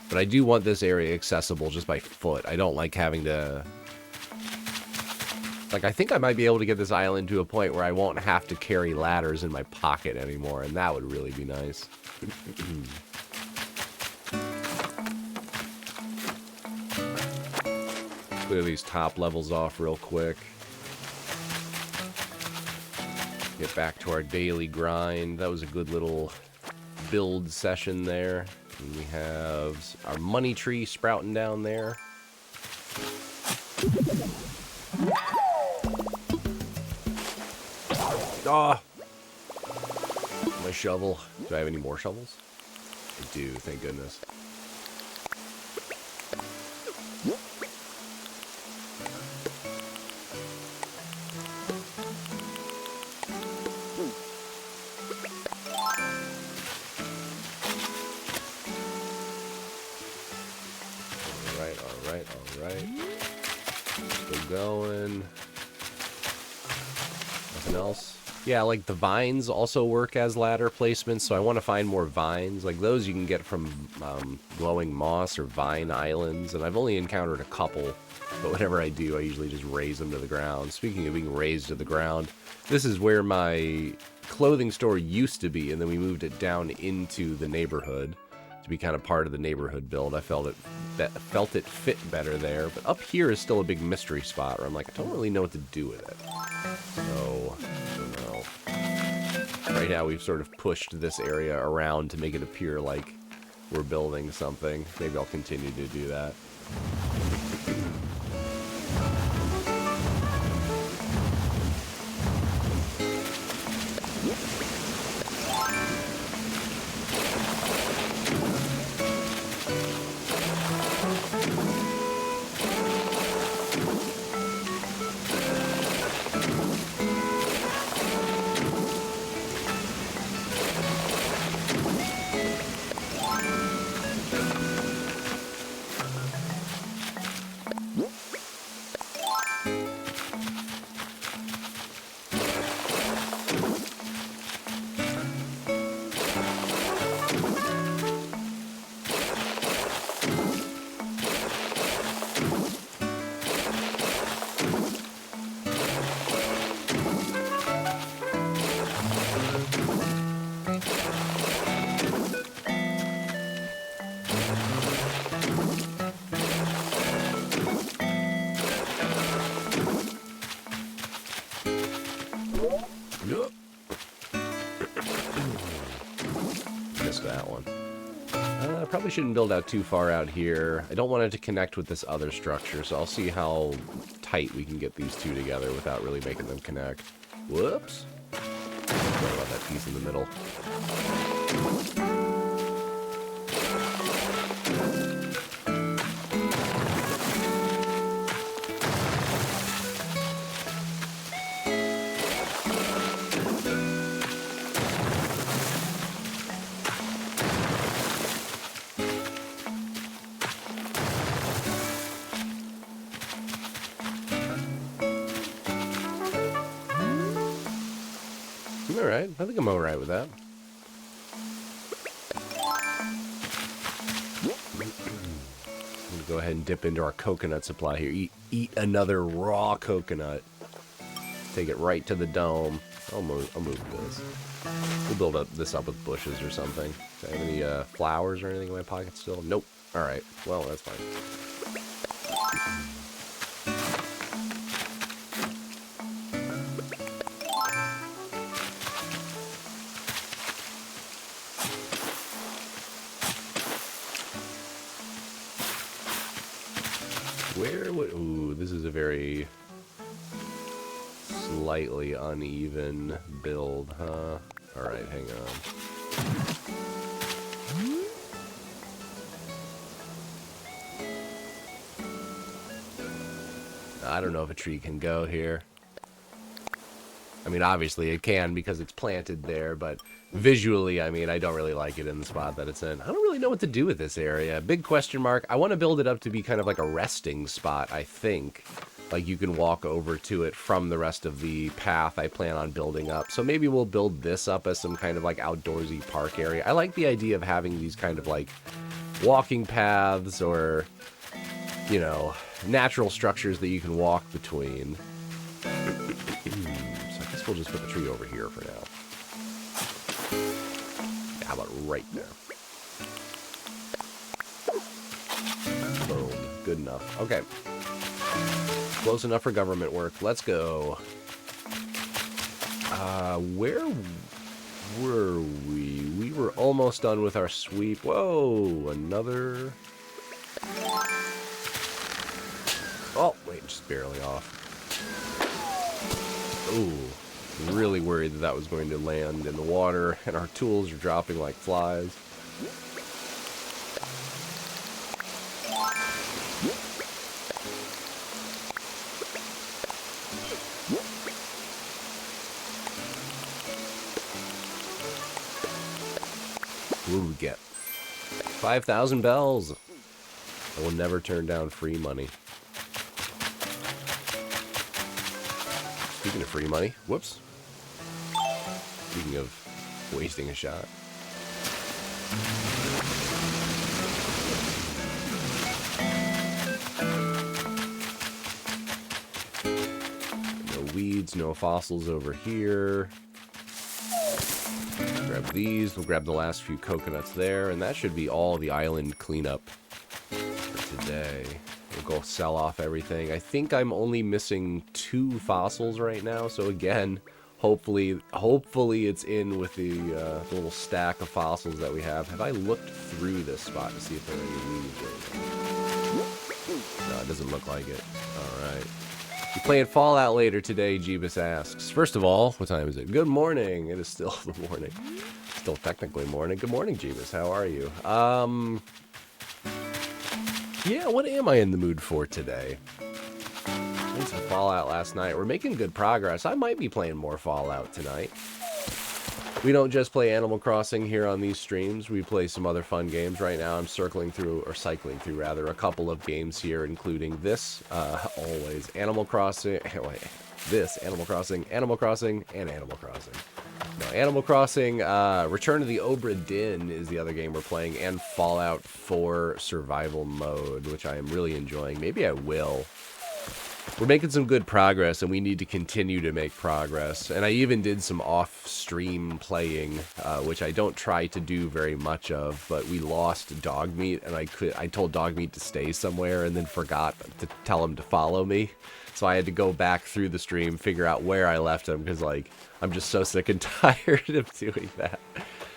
but I do want this area accessible just by foot. I don't like having to... Like, I think I might be able to get this island to a point where I won't have to carry ladders in my pocket anymore, and that would really be nice. Clear these top levels off real quick. Get back to our daily grind. That was a good little build session there. And we have our money tree sprouting down there. Ah! My shovel. Do I have any more shovels? I do, thank goodness. Alright. Still going. Nothing else? Yeah, like the vines also work as ladder placements, so I want to find more vines. Like those you can get from glowing moss or vine islands, and I've only encountered a couple, but whenever I do, I usually just raise them to the ground. Speaking of being raised to the ground, this is where my clothing store used to be, and then we moved it down into the neighborhood to be kind of part of the neighborhood build. I felt it fit better there, but up here is still a big mystery spot where I'm like, I don't really know what to do with it. So, I don't know. Right now we've sort of pushed this area around to make it appear like we're building something. Maybe I'll continue to do that. Missed that one. I probably shouldn't build out too far out here. I don't want it to connect with this other structure, so I'll see how tight we can get these two together without really making them connect. Whoops. What about that piece in the middle? Alright, I think I'm alright with that. I'm gonna go ahead and dip into our coconut supply here. Eat another raw coconut. Take it right to the dome. I'll move this. We'll build up this up with bushes or something. Do I have any flowers or anything in my pocket still? Nope. Alright, well, that's fine. Where would... Ooh, this is a very slightly uneven build, huh? Alright, hang on. I don't know if a tree can go here. I mean, obviously it can because it's planted there, but visually, I mean, I don't really like it in the spot that it's in. I don't really know what to do with this area. Big question mark. I want to build it up to be kind of like a resting spot, I think. Like you can walk over to it from the rest of the path I plan on building up. So maybe we'll build this up as some kind of like outdoorsy park area. I like the idea of having these kind of like walking paths or, you know, natural structures that you can walk between. We'll just put the tree over here for now. Yeah, how about right there? Boom. Good enough. Okay. Close enough for government work. Let's go. Where were we? We were almost done with our sweep. Whoa, another... Oh, wait, just barely off. Ooh. Really worried that was going to land in the water, and our tools are dropping like flies. What do we get? 5,000 bells. I will never turn down free money. Speaking of free money, whoops. Speaking of wasting a shot. No weeds, no fossils over here. Grab these, we'll grab the last few coconuts there, and that should be all the island cleanup for today. We'll go sell off everything. I think I'm only missing 2 fossils right now, so again, hopefully it's in with the little stack of fossils that we have. Have I looked through this spot to see if there are any leaves? No, it doesn't look like it. Alright. You playing Fallout later today, Jeebus asks. First of all, what time is it? Good morning. It is still the morning. Still technically morning. Good morning, Jeebus. How are you? Yeah, what am I in the mood for today? Played some Fallout last night. We're making good progress. I might be playing more Fallout tonight. We don't just play Animal Crossing here on these streams. We play some other fun games. Right now I'm cycling through, a couple of games here, including this, always, Animal Crossing, wait, this, Animal Crossing, Animal Crossing, and Animal Crossing. No, Animal Crossing, Return to the Obra Dinn is the other game we're playing, and Fallout 4 Survival Mode, which I am really enjoying. Maybe I will we're making some good progress, and we need to continue to make progress. And I even did some off-stream playing, which I don't try to do very much of, but we lost Dogmeat, and I told Dogmeat to stay somewhere and then forgot to tell him to follow me. So I had to go back through the stream, figure out where I left him, because, like, I'm just so sick and tired of doing that.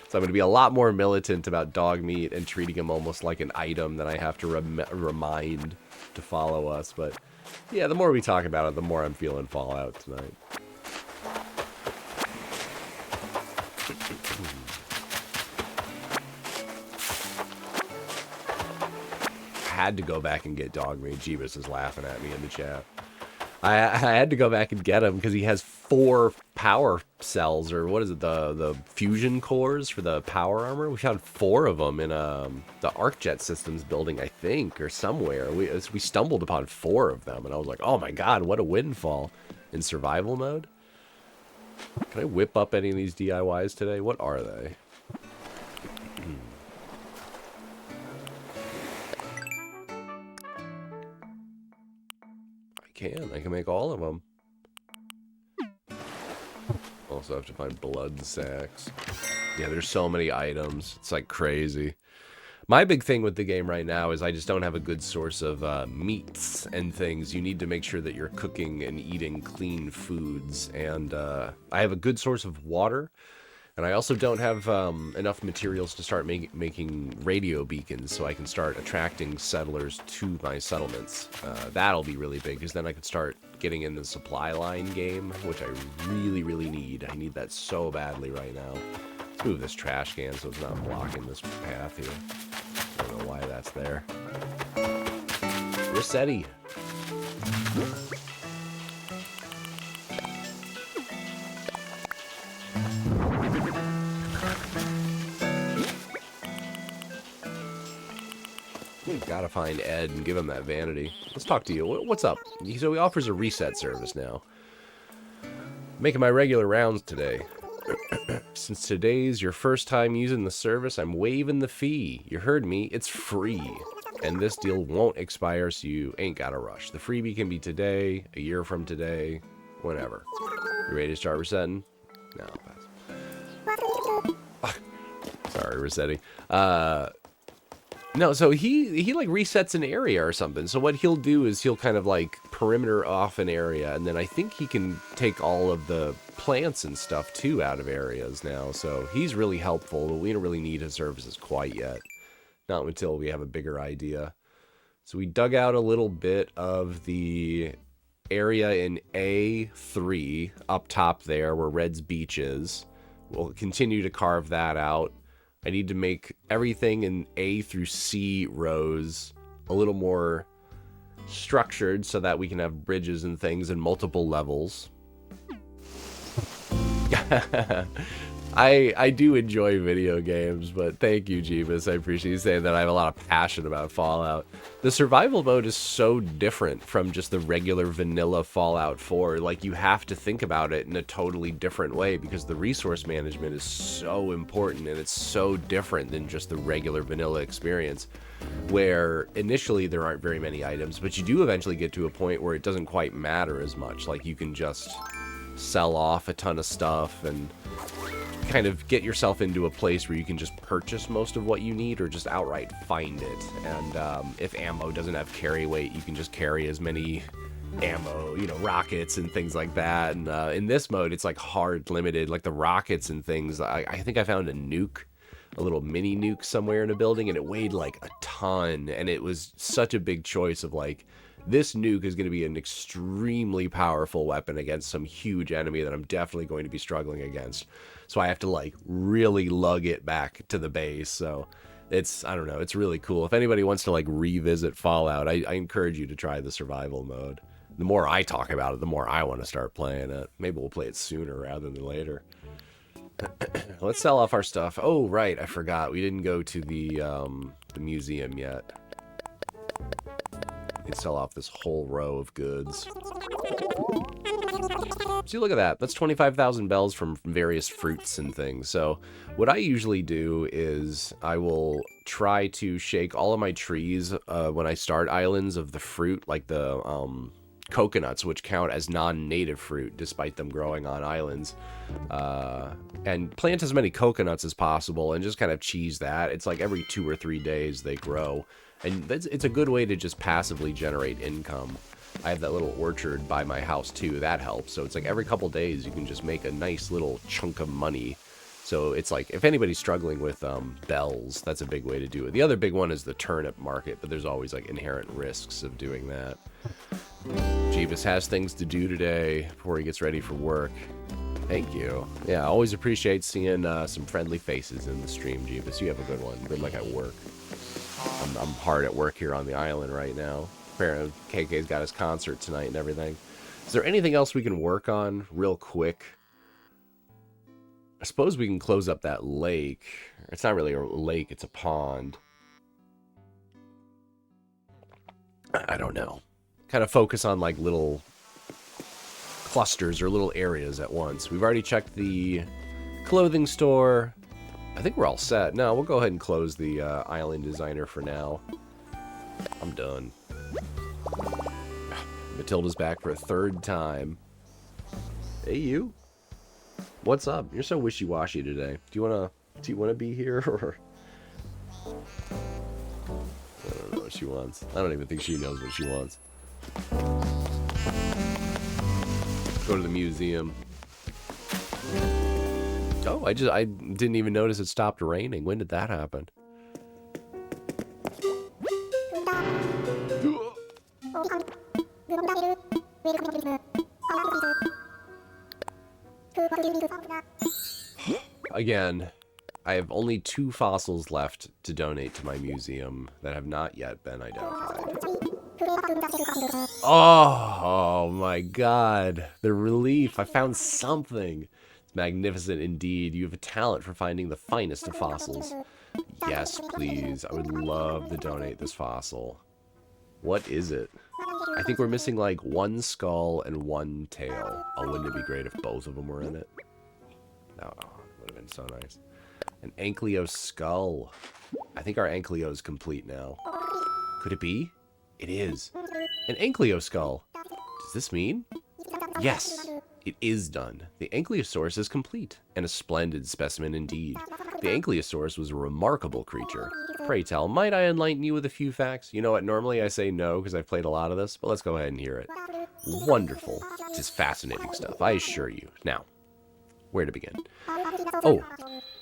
So I'm going to be a lot more militant about Dogmeat and treating him almost like an item that I have to remind to follow us, but... yeah, the more we talk about it, the more I'm feeling Fallout tonight. Had to go back and get Dogmeat. Jeebus is laughing at me in the chat. I had to go back and get him because he has 4 power cells, or what is it, the fusion cores for the power armor. We found 4 of them in the ArcJet Systems building, I think, or somewhere. We stumbled upon 4 of them, and I was like, oh my god, what a windfall. In survival mode? Can I whip up any of these DIYs today? What are they? I can make all of them. Also have to find blood sacks. Yeah, there's so many items. It's like crazy. My big thing with the game right now is I just don't have a good source of meats and things. You need to make sure that you're cooking and eating clean foods. And I have a good source of water. And I also don't have enough materials to start making radio beacons so I can start attracting settlers to my settlements. That'll be really big, because then I can start getting in the supply line game, which I really, really need. I need that so badly right now. Let's move this trash can so it's not blocking this path here. I don't know why that's there. Resetti. Gotta find Ed and give him that vanity. Let's talk to you. What's up? So he offers a reset service now. Making my regular rounds today. Since today's your first time using the service, I'm waiving the fee. You heard me. It's free. And this deal won't expire, so you ain't gotta rush. The freebie can be today, a year from today, whenever. You ready to start resetting? No. Sorry, Rossetti. No, so he like resets an area or something. So what he'll do is he'll kind of like perimeter off an area, and then I think he can take all of the plants and stuff too out of areas now. So he's really helpful, but we don't really need his services quite yet. Not until we have a bigger idea. So we dug out a little bit of the area in A3 up top there where Red's Beach is. We'll continue to carve that out. I need to make everything in A through C rows a little more structured so that we can have bridges and things in multiple levels. I do enjoy video games, but thank you, Jeebus. I appreciate you saying that. I have a lot of passion about Fallout. The survival mode is so different from just the regular vanilla Fallout 4. Like, you have to think about it in a totally different way because the resource management is so important and it's so different than just the regular vanilla experience, where initially there aren't very many items, but you do eventually get to a point where it doesn't quite matter as much. Like, you can just sell off a ton of stuff and kind of get yourself into a place where you can just purchase most of what you need or just outright find it. And if ammo doesn't have carry weight, you can just carry as many ammo, you know, rockets and things like that. And in this mode, it's like hard limited, like the rockets and things. I think I found a nuke, a little mini nuke somewhere in a building, and it weighed like a ton. And it was such a big choice of like, this nuke is going to be an extremely powerful weapon against some huge enemy that I'm definitely going to be struggling against. So I have to like really lug it back to the base. So it's, I don't know, it's really cool. If anybody wants to like revisit Fallout, I encourage you to try the survival mode. The more I talk about it, the more I want to start playing it. Maybe we'll play it sooner rather than later. Let's sell off our stuff. Oh, right, I forgot. We didn't go to the museum yet. We can sell off this whole row of goods. See, look at that. That's 25,000 bells from various fruits and things. So what I usually do is I will try to shake all of my trees when I start islands of the fruit, like the coconuts, which count as non-native fruit, despite them growing on islands. And plant as many coconuts as possible, and just kind of cheese that. It's like every 2 or 3 days they grow, and it's a good way to just passively generate income. I have that little orchard by my house too. That helps. So it's like every couple days you can just make a nice little chunk of money. So it's like, if anybody's struggling with bells, that's a big way to do it. The other big one is the turnip market, but there's always like inherent risks of doing that. Jeebus has things to do today before he gets ready for work. Thank you. Yeah, I always appreciate seeing some friendly faces in the stream, Jeebus. You have a good one. Good luck at work. I'm hard at work here on the island right now. Apparently, KK's got his concert tonight and everything. Is there anything else we can work on real quick? I suppose we can close up that lake. It's not really a lake, it's a pond. I don't know. Kind of focus on like little clusters or little areas at once. We've already checked the clothing store. I think we're all set. No, we'll go ahead and close the island designer for now. I'm done. Matilda's back for a 3rd time. Hey, you. What's up? You're so wishy-washy today. Do you wanna be here, or I don't know what she wants. I don't even think she knows what she wants. Go to the museum. Oh, I didn't even notice it stopped raining. When did that happen? Again, I have only 2 fossils left to donate to my museum that have not yet been identified. Oh my god. The relief. I found something. It's magnificent indeed. You have a talent for finding the finest of fossils. Yes, please. I would love to donate this fossil. What is it? I think we're missing like 1 skull and 1 tail. Oh, wouldn't it be great if both of them were in it? Oh, would have been so nice. An Ankylo skull. I think our Ankylo is complete now. Could it be? It is. An Ankylo skull. Does this mean? Yes, it is done. The Ankylosaurus is complete, and a splendid specimen indeed. The Ankylosaurus was a remarkable creature. Pray tell, might I enlighten you with a few facts? You know what, normally I say no because I've played a lot of this, but let's go ahead and hear it. Wonderful. It is fascinating stuff, I assure you. Now, where to begin? Oh,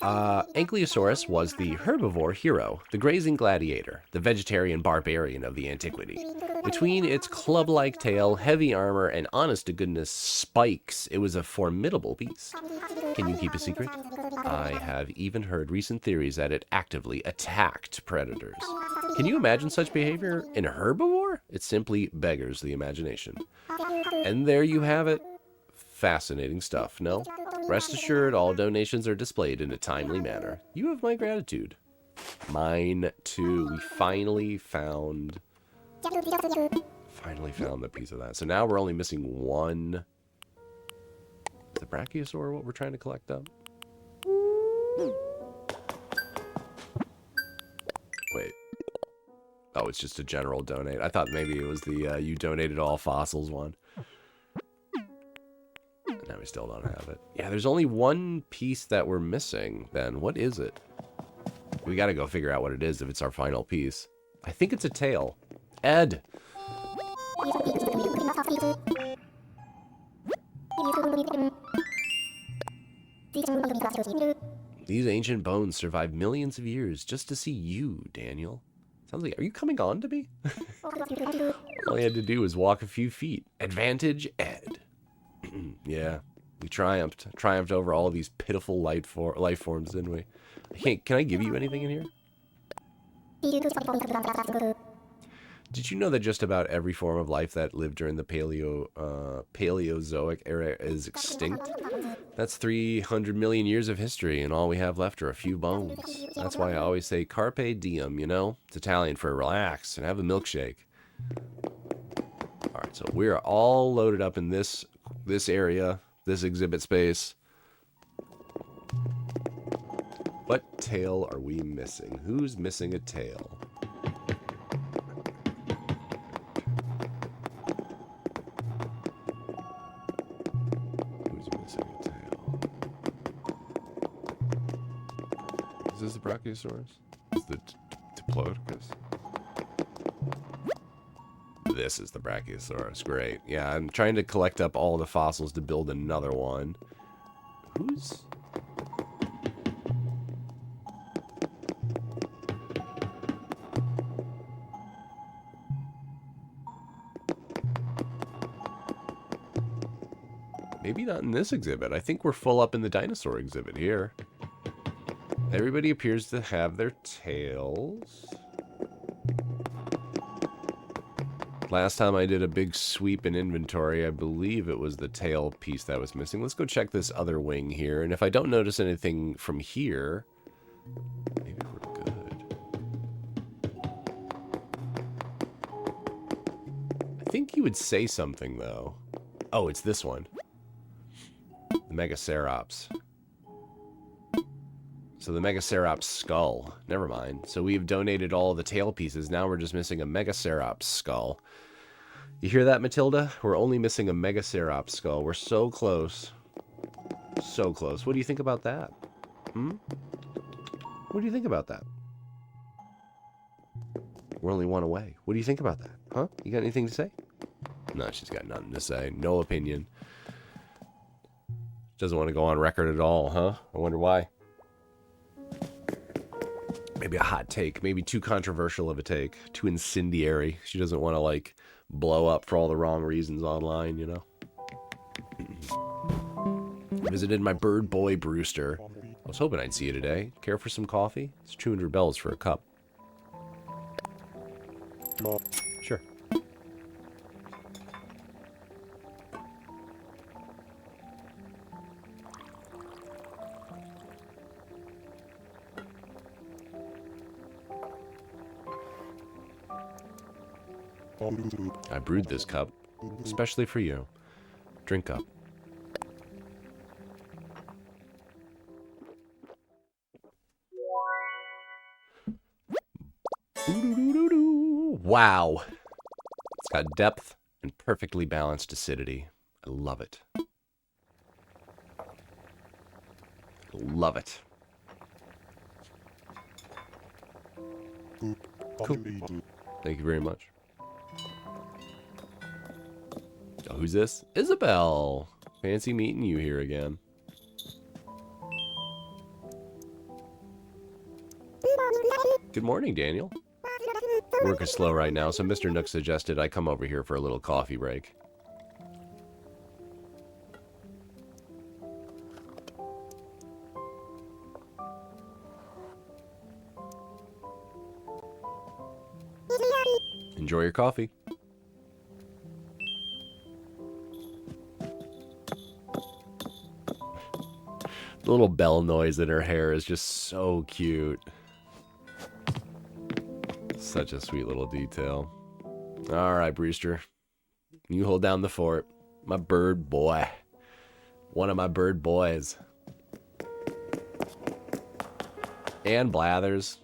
Ankylosaurus was the herbivore hero, the grazing gladiator, the vegetarian barbarian of the antiquity. Between its club-like tail, heavy armor, and honest-to-goodness spikes, it was a formidable beast. Can you keep a secret? I have even heard recent theories that it actively attacked predators. Can you imagine such behavior in a herbivore? It simply beggars the imagination. And there you have it. Fascinating stuff, no? Rest assured, all donations are displayed in a timely manner. You have my gratitude. Mine, too. We finally found the piece of that. So now we're only missing 1. Is the Brachiosaur what we're trying to collect up? Wait. Oh, it's just a general donate. I thought maybe it was the you donated all fossils one. Now we still don't have it. Yeah, there's only 1 piece that we're missing then. What is it? We gotta go figure out what it is if it's our final piece. I think it's a tail. Ed! These ancient bones survived millions of years just to see you, Daniel. Sounds like, are you coming on to me? All I had to do was walk a few feet. Advantage, Ed. Yeah, we triumphed. Triumphed over all these pitiful life forms, didn't we? Can I give you anything in here? Did you know that just about every form of life that lived during the Paleozoic era is extinct? That's 300 million years of history, and all we have left are a few bones. That's why I always say carpe diem, you know? It's Italian for relax and have a milkshake. Alright, so we're all loaded up in this area, this exhibit space. What tail are we missing? Who's missing a tail? Is this the Brachiosaurus? Is the Diplodocus? This is the Brachiosaurus. Great. Yeah, I'm trying to collect up all the fossils to build another one. Who's... Maybe not in this exhibit. I think we're full up in the dinosaur exhibit here. Everybody appears to have their tails. Last time I did a big sweep in inventory, I believe it was the tail piece that was missing. Let's go check this other wing here. And if I don't notice anything from here, maybe we're good. I think you would say something, though. Oh, it's this one. The Megacerops. So the Megacerops skull. Never mind. So we've donated all the tail pieces. Now we're just missing a Megacerops skull. You hear that, Matilda? We're only missing a Megacerops skull. We're so close. So close. What do you think about that? Hmm? What do you think about that? We're only one away. What do you think about that? Huh? You got anything to say? No, she's got nothing to say. No opinion. Doesn't want to go on record at all, huh? I wonder why. Maybe a hot take. Maybe too controversial of a take. Too incendiary. She doesn't want to, like, blow up for all the wrong reasons online, you know? Visited my bird boy, Brewster. I was hoping I'd see you today. Care for some coffee? It's 200 bells for a cup. Sure. I brewed this cup, especially for you. Drink up. Wow. It's got depth and perfectly balanced acidity. I love it. Love it. Cool. Thank you very much. Oh, who's this? Isabel! Fancy meeting you here again. Good morning, Daniel. Work is slow right now, so Mr. Nook suggested I come over here for a little coffee break. Enjoy your coffee. The little bell noise in her hair is just so cute. Such a sweet little detail. Alright, Brewster. You hold down the fort. My bird boy. One of my bird boys. And Blathers.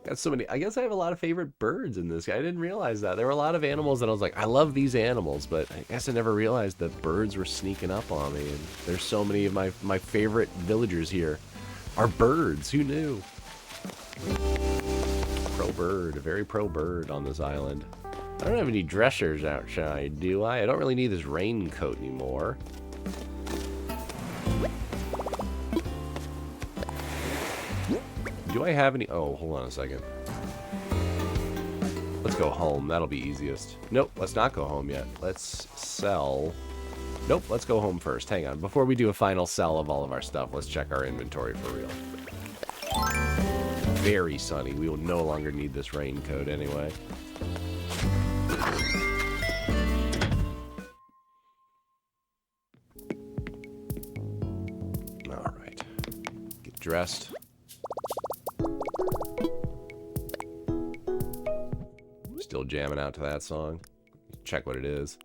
Got so many. I guess I have a lot of favorite birds in this. I didn't realize that. There were a lot of animals that I was like, I love these animals, but I guess I never realized that birds were sneaking up on me. And there's so many of my favorite villagers here are birds. Who knew? Pro bird. A very pro bird on this island. I don't have any dressers outside, do I? I don't really need this raincoat anymore. Do I have any? Oh, hold on a second. Let's go home. That'll be easiest. Nope, let's not go home yet. Let's sell. Nope, let's go home first. Hang on. Before we do a final sell of all of our stuff, let's check our inventory for real. Very sunny. We will no longer need this raincoat anyway. All right. Get dressed. Still jamming out to that song. Check what it is.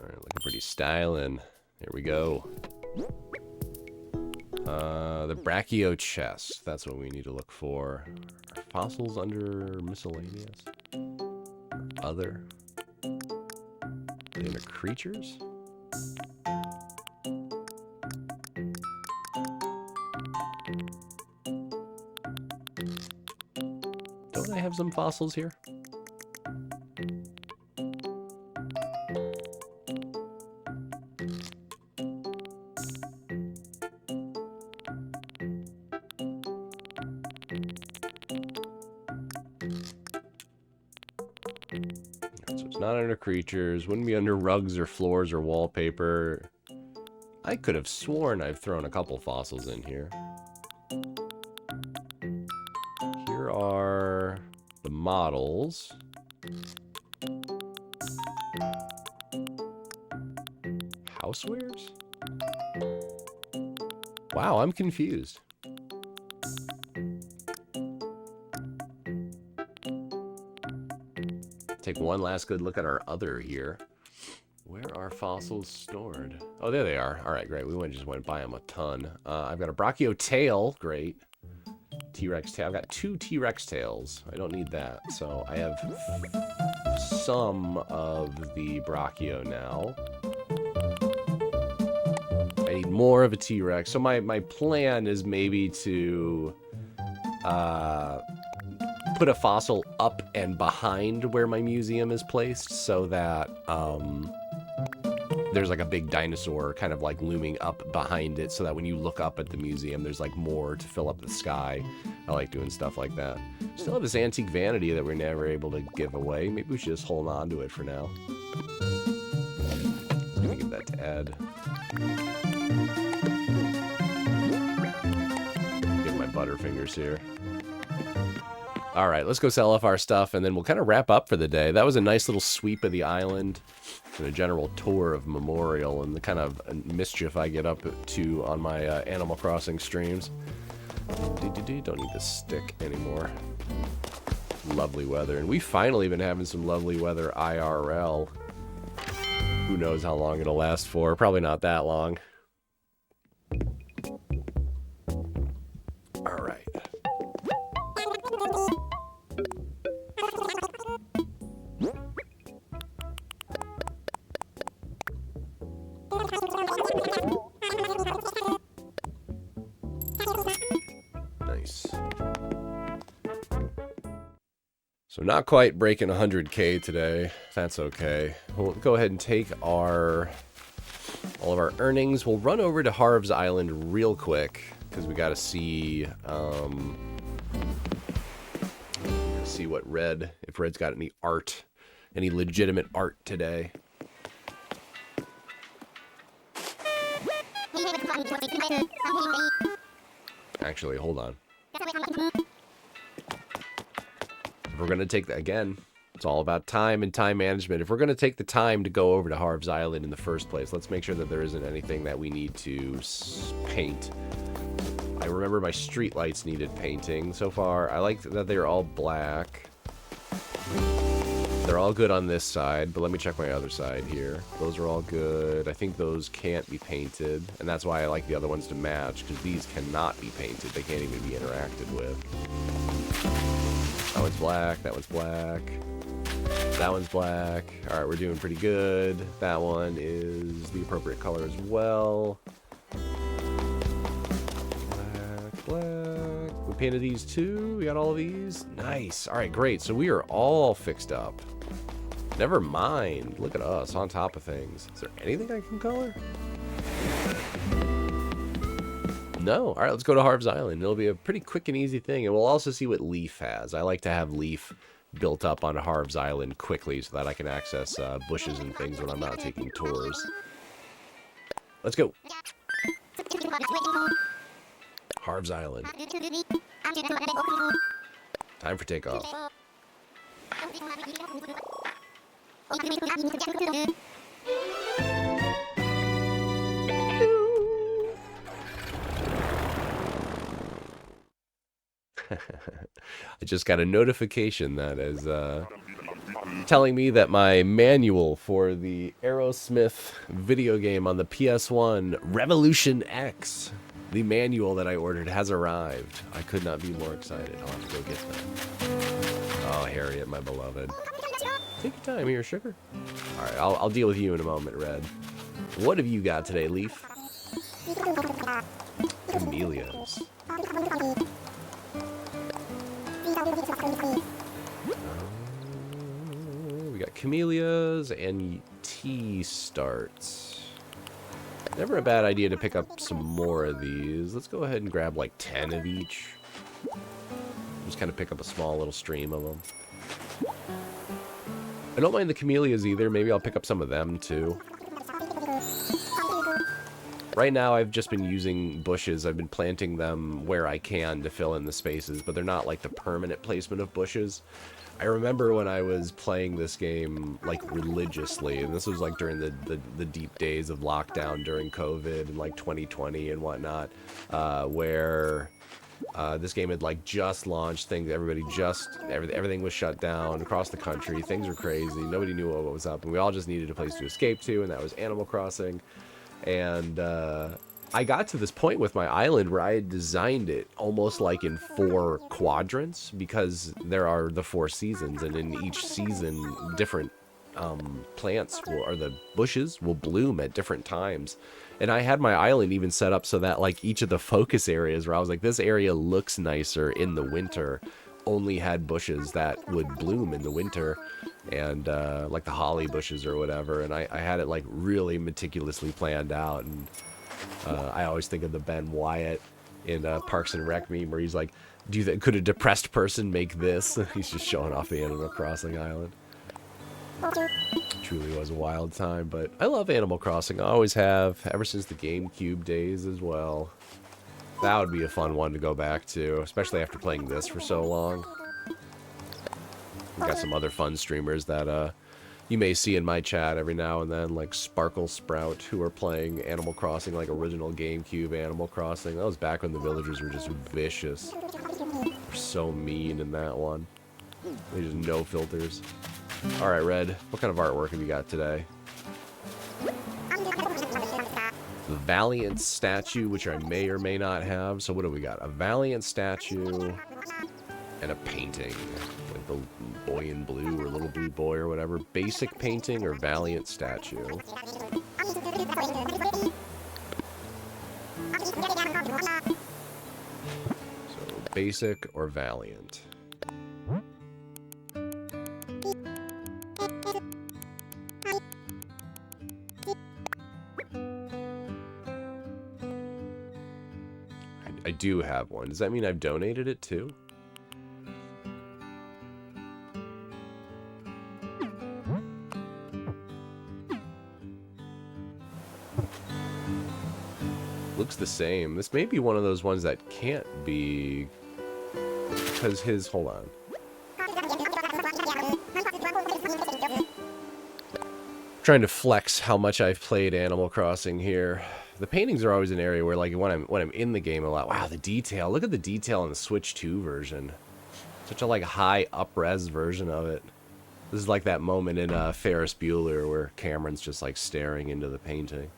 Alright, looking pretty styling. Here we go. The brachio chest. That's what we need to look for. Are fossils under miscellaneous? Other? Are they under creatures? Don't I have some fossils here? So it's not under creatures. Wouldn't be under rugs or floors or wallpaper. I could have sworn I've thrown a couple fossils in here. Here are the models. Housewares? Wow, I'm confused. Take one last good look at our other here. Where are fossils stored? Oh, there they are. All right, great. We just went by them a ton. I've got a brachio tail. Great. T-Rex tail. I've got 2 T-Rex tails. I don't need that. So I have some of the brachio now. I need more of a T-Rex. So my plan is maybe to put a fossil up and behind where my museum is placed so that there's like a big dinosaur kind of like looming up behind it so that when you look up at the museum, there's like more to fill up the sky. I like doing stuff like that. Still have this antique vanity that we're never able to give away. Maybe we should just hold on to it for now. I'm gonna give that to Ed. Give my butterfingers here. All right, let's go sell off our stuff, and then we'll kind of wrap up for the day. That was a nice little sweep of the island and a general tour of Memorial and the kind of mischief I get up to on my Animal Crossing streams. Don't need the stick anymore. Lovely weather, and we've finally been having some lovely weather IRL. Who knows how long it'll last for? Probably not that long. All right. Nice. So not quite breaking 100K today. That's okay. We'll go ahead and take all of our earnings. We'll run over to Harv's Island real quick because we got to see what if Red's got any art, any legitimate art today. Actually, hold on. If we're going to take that again, it's all about time and time management. If we're going to take the time to go over to Harv's Island in the first place, let's make sure that there isn't anything that we need to paint. I remember my street lights needed painting. So far, I like that they're all black. They're all good on this side, but let me check my other side here. Those are all good. I think those can't be painted, and that's why I like the other ones to match, because these cannot be painted. They can't even be interacted with. That one's black, that one's black. That one's black. All right, we're doing pretty good. That one is the appropriate color as well. Black. We painted these too. We got all of these. Nice. All right, great. So we are all fixed up. Never mind. Look at us on top of things. Is there anything I can color? No. All right, let's go to Harv's Island. It'll be a pretty quick and easy thing, and we'll also see what Leaf has. I like to have Leaf built up on Harv's Island quickly so that I can access bushes and things when I'm not taking tours. Let's go. Harv's Island. Time for takeoff. I just got a notification that as telling me that my manual for the Aerosmith video game on the PS1, Revolution X, the manual that I ordered, has arrived. I could not be more excited. I'll have to go get that. Oh, Harriet, my beloved. Take your time here, sugar. Alright, I'll deal with you in a moment, Red. What have you got today, Leaf? Camellias. We got camellias and tea starts. Never a bad idea to pick up some more of these. Let's go ahead and grab like 10 of each. Just kind of pick up a small little stream of them. I don't mind the camellias either. Maybe I'll pick up some of them too. Right now I've just been using bushes. I've been planting them where I can to fill in the spaces, but they're not like the permanent placement of bushes. I remember when I was playing this game like religiously, and this was like during the deep days of lockdown during COVID and like 2020 and whatnot, where this game had like just launched, everything was shut down across the country, things were crazy, nobody knew what was up, and we all just needed a place to escape to, and that was Animal Crossing. And I got to this point with my island where I had designed it almost like in 4 quadrants, because there are the 4 seasons, and in each season different plants or the bushes will bloom at different times. And I had my island even set up so that like each of the focus areas where I was like, this area looks nicer in the winter, only had bushes that would bloom in the winter, and like the holly bushes or whatever. And I had it like really meticulously planned out. And I always think of the Ben Wyatt in Parks and Rec meme where he's like, could a depressed person make this? He's just showing off the Animal Crossing island. Truly was a wild time, but I love Animal Crossing. I always have, ever since the GameCube days as well. That would be a fun one to go back to, especially after playing this for so long. We've got some other fun streamers that you may see in my chat every now and then, like Sparkle Sprout, who are playing Animal Crossing, like original GameCube Animal Crossing. That was back when the villagers were just vicious. They're so mean in that one. They just no filters. Alright, Red, what kind of artwork have you got today? The Valiant statue, which I may or may not have. So what do we got? A Valiant statue and a painting. Like the boy in blue or little blue boy or whatever. Basic painting or Valiant statue. So basic or Valiant. I do have one. Does that mean I've donated it too? Looks the same. This may be one of those ones that can't be, because his, hold on. Trying to flex how much I've played Animal Crossing here. The paintings are always an area where, like, when I'm in the game a lot, wow, the detail. Look at the detail in the Switch 2 version. Such a, like, high up-res version of it. This is like that moment in Ferris Bueller where Cameron's just, like, staring into the painting.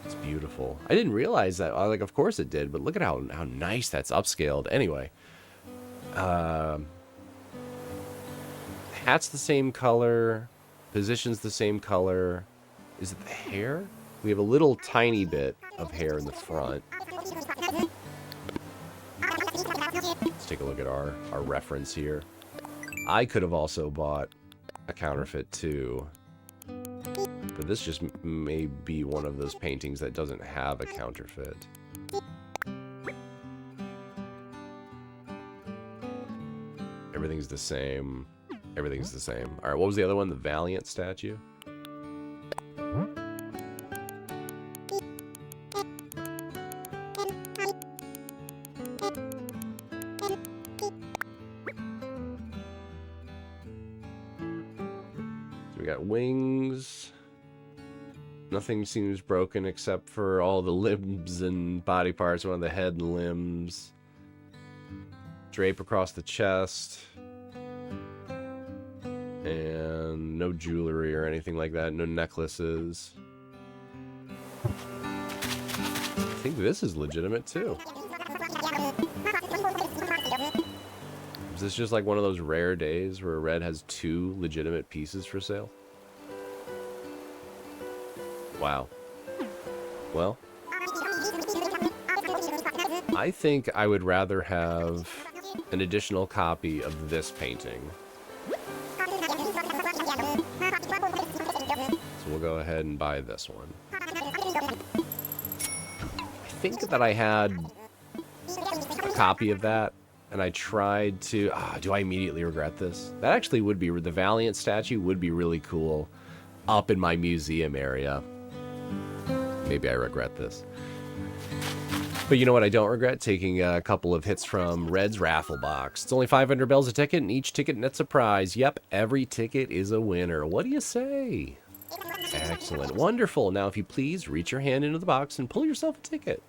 It's beautiful. I didn't realize that. Like, of course it did, but look at how nice that's upscaled. Anyway. Hat's the same color. Position's the same color. Is it the hair? We have a little tiny bit of hair in the front. Let's take a look at our reference here. I could have also bought a counterfeit too. But this just may be one of those paintings that doesn't have a counterfeit. Everything's the same. Everything's the same. Alright, what was the other one? The Valiant statue? We got wings. Nothing seems broken except for all the limbs and body parts. One of the head and limbs. Drape across the chest. And no jewelry or anything like that. No necklaces. I think this is legitimate too. Is this just like one of those rare days where Red has 2 legitimate pieces for sale? Wow. Well, I think I would rather have an additional copy of this painting. So we'll go ahead and buy this one. I think that I had a copy of that, and I tried to... do I immediately regret this? That actually would be... The Valiant statue would be really cool up in my museum area. Maybe I regret this. But you know what I don't regret? Taking a couple of hits from Red's raffle box. It's only 500 bells a ticket, and each ticket nets a prize. Yep, every ticket is a winner. What do you say? Excellent. Wonderful. Now, if you please, reach your hand into the box and pull yourself a ticket.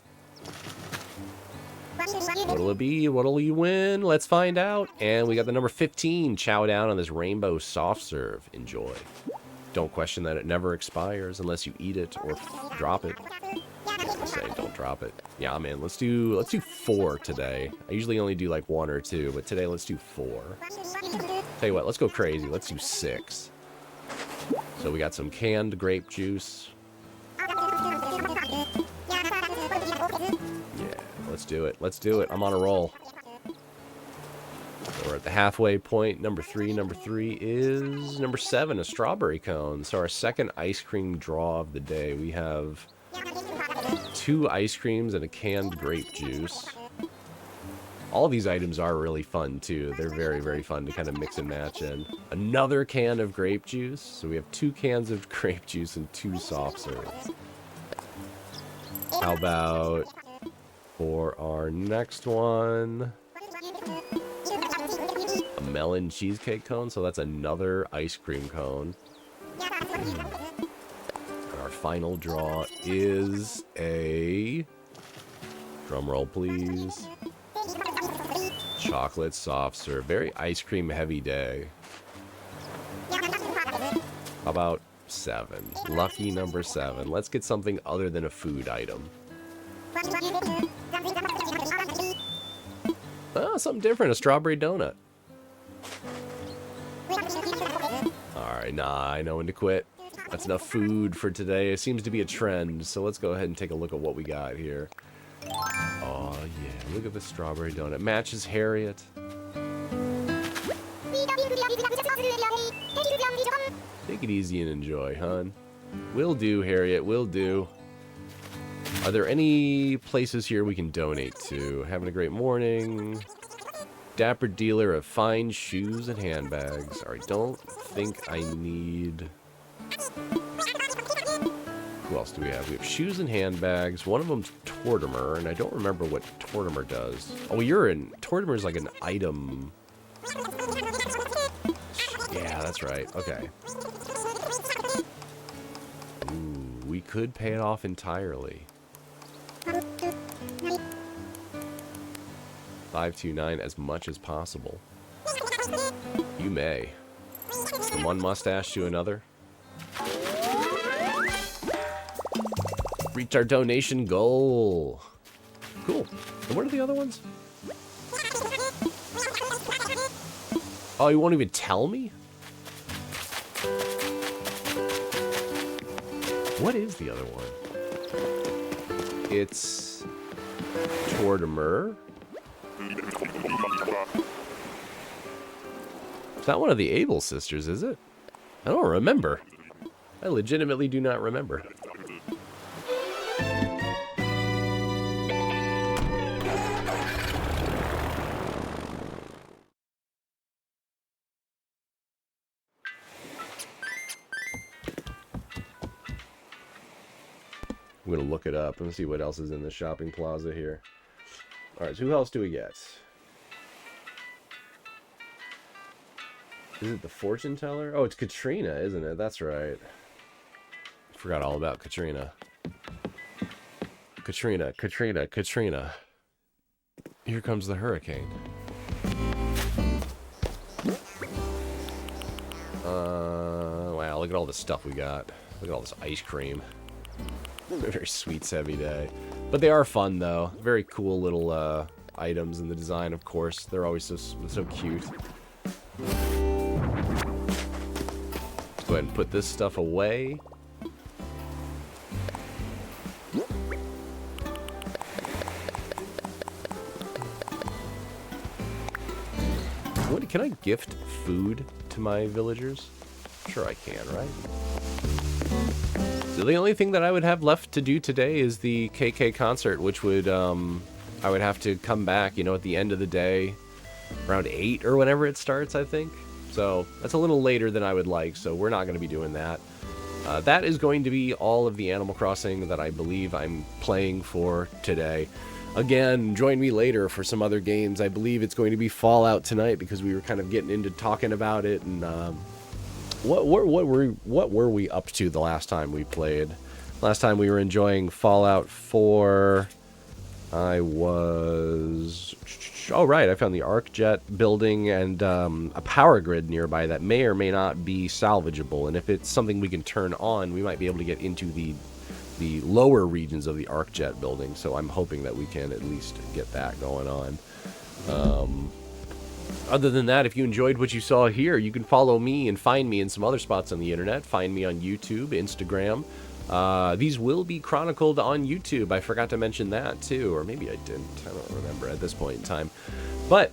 What'll it be? What'll you win? Let's find out. And we got the number 15. Chow down on this rainbow soft serve. Enjoy. Don't question that it never expires unless you eat it or drop it. I say don't drop it. Yeah, man, let's do 4 today. I usually only do like 1 or 2, but today let's do 4. Tell you what, let's go crazy. Let's do 6. So we got some canned grape juice. Yeah, let's do it. Let's do it. I'm on a roll. So we're at the halfway point. Number 3 is number 7, a strawberry cone. So our second ice cream draw of the day. We have 2 ice creams and a canned grape juice. All of these items are really fun too. They're very, very fun to kind of mix and match in. Another can of grape juice. So we have 2 cans of grape juice and 2 soft serves. How about for our next one? A melon cheesecake cone. So that's another ice cream cone. And our final draw is a... Drum roll, please. Chocolate soft serve. Very ice cream heavy day. How about 7? Lucky number 7. Let's get something other than a food item. Oh, something different. A strawberry donut. Alright, nah, I know when to quit. That's enough food for today. It seems to be a trend, so let's go ahead and take a look at what we got here. Oh, yeah. Look at the strawberry donut. Matches Harriet. Take it easy and enjoy, hon. Will do, Harriet. Will do. Are there any places here we can donate to? Having a great morning. Dapper dealer of fine shoes and handbags. I don't think I need... Who else do we have? We have shoes and handbags. One of them's Tortimer, and I don't remember what Tortimer does. Oh, Tortimer's like an item. Yeah, that's right. Okay. Ooh, we could pay it off entirely. 529 as much as possible. You may. From one mustache to another. Reach our donation goal. Cool. And what are the other ones? Oh, you won't even tell me? What is the other one? It's Tortimer. It's not one of the Able sisters, is it? I don't remember. I legitimately do not remember. I'm going to look it up and see what else is in the shopping plaza here. Alright, so who else do we get? Is it the fortune teller? Oh, it's Katrina, isn't it? That's right. Forgot all about Katrina. Katrina. Here comes the hurricane. Wow, look at all the stuff we got. Look at all this ice cream. A very sweets heavy day. But they are fun, though. Very cool little items in the design, of course. They're always so cute. Let's go ahead and put this stuff away. What, can I gift food to my villagers? Sure I can, right? So the only thing that I would have left to do today is the KK concert, which would, I would have to come back, you know, at the end of the day, around 8 or whenever it starts, I think. So that's a little later than I would like, so we're not going to be doing that. That is going to be all of the Animal Crossing that I believe I'm playing for today. Again, join me later for some other games. I believe it's going to be Fallout tonight because we were kind of getting into talking about it. And what were we up to the last time we played? Last time we were enjoying Fallout 4. I was... Oh, right, I found the ArcJet building and a power grid nearby that may or may not be salvageable. And if it's something we can turn on, we might be able to get into the lower regions of the ArcJet building. So I'm hoping that we can at least get that going on. Other than that, if you enjoyed what you saw here, you can follow me and find me in some other spots on the internet. Find me on YouTube, Instagram. These will be chronicled on YouTube. I forgot to mention that too, or maybe I didn't. I don't remember at this point in time. But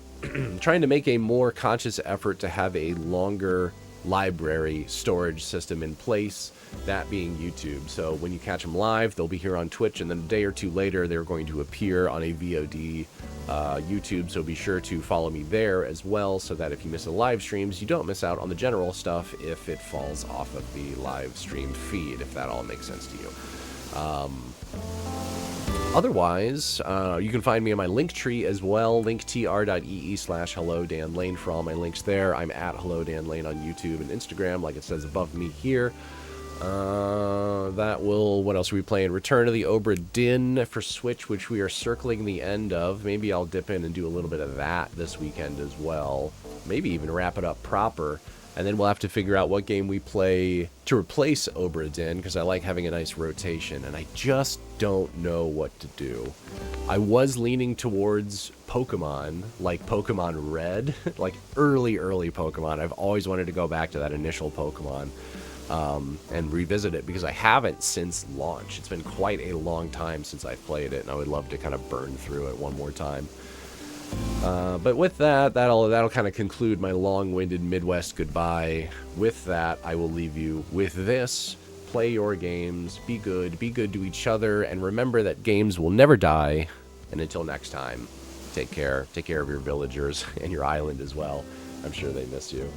trying to make a more conscious effort to have a longer library storage system in place, that being YouTube. So when you catch them live, they'll be here on Twitch, and then a day or two later, they're going to appear on a VOD YouTube. So be sure to follow me there as well, so that if you miss the live streams, you don't miss out on the general stuff if it falls off of the live stream feed, if that all makes sense to you. Otherwise, you can find me on my Linktree as well, linktr.ee/HelloDanLane for all my links there. I'm at HelloDanLane on YouTube and Instagram, like it says above me here. What else are we playing? Return of the Obra Dinn for Switch, which we are circling the end of. Maybe I'll dip in and do a little bit of that this weekend as well. Maybe even wrap it up proper. And then we'll have to figure out what game we play to replace Obra Dinn, because I like having a nice rotation, and I just don't know what to do. I was leaning towards Pokemon, like Pokemon Red, like early Pokemon. I've always wanted to go back to that initial Pokemon and revisit it, because I haven't since launch. It's been quite a long time since I've played it, and I would love to kind of burn through it one more time. But with that'll kind of conclude my long-winded Midwest goodbye. With that, I will leave you with this. Play your games, be good to each other, and remember that games will never die. And until next time, take care of your villagers and your island as well. I'm sure they miss you.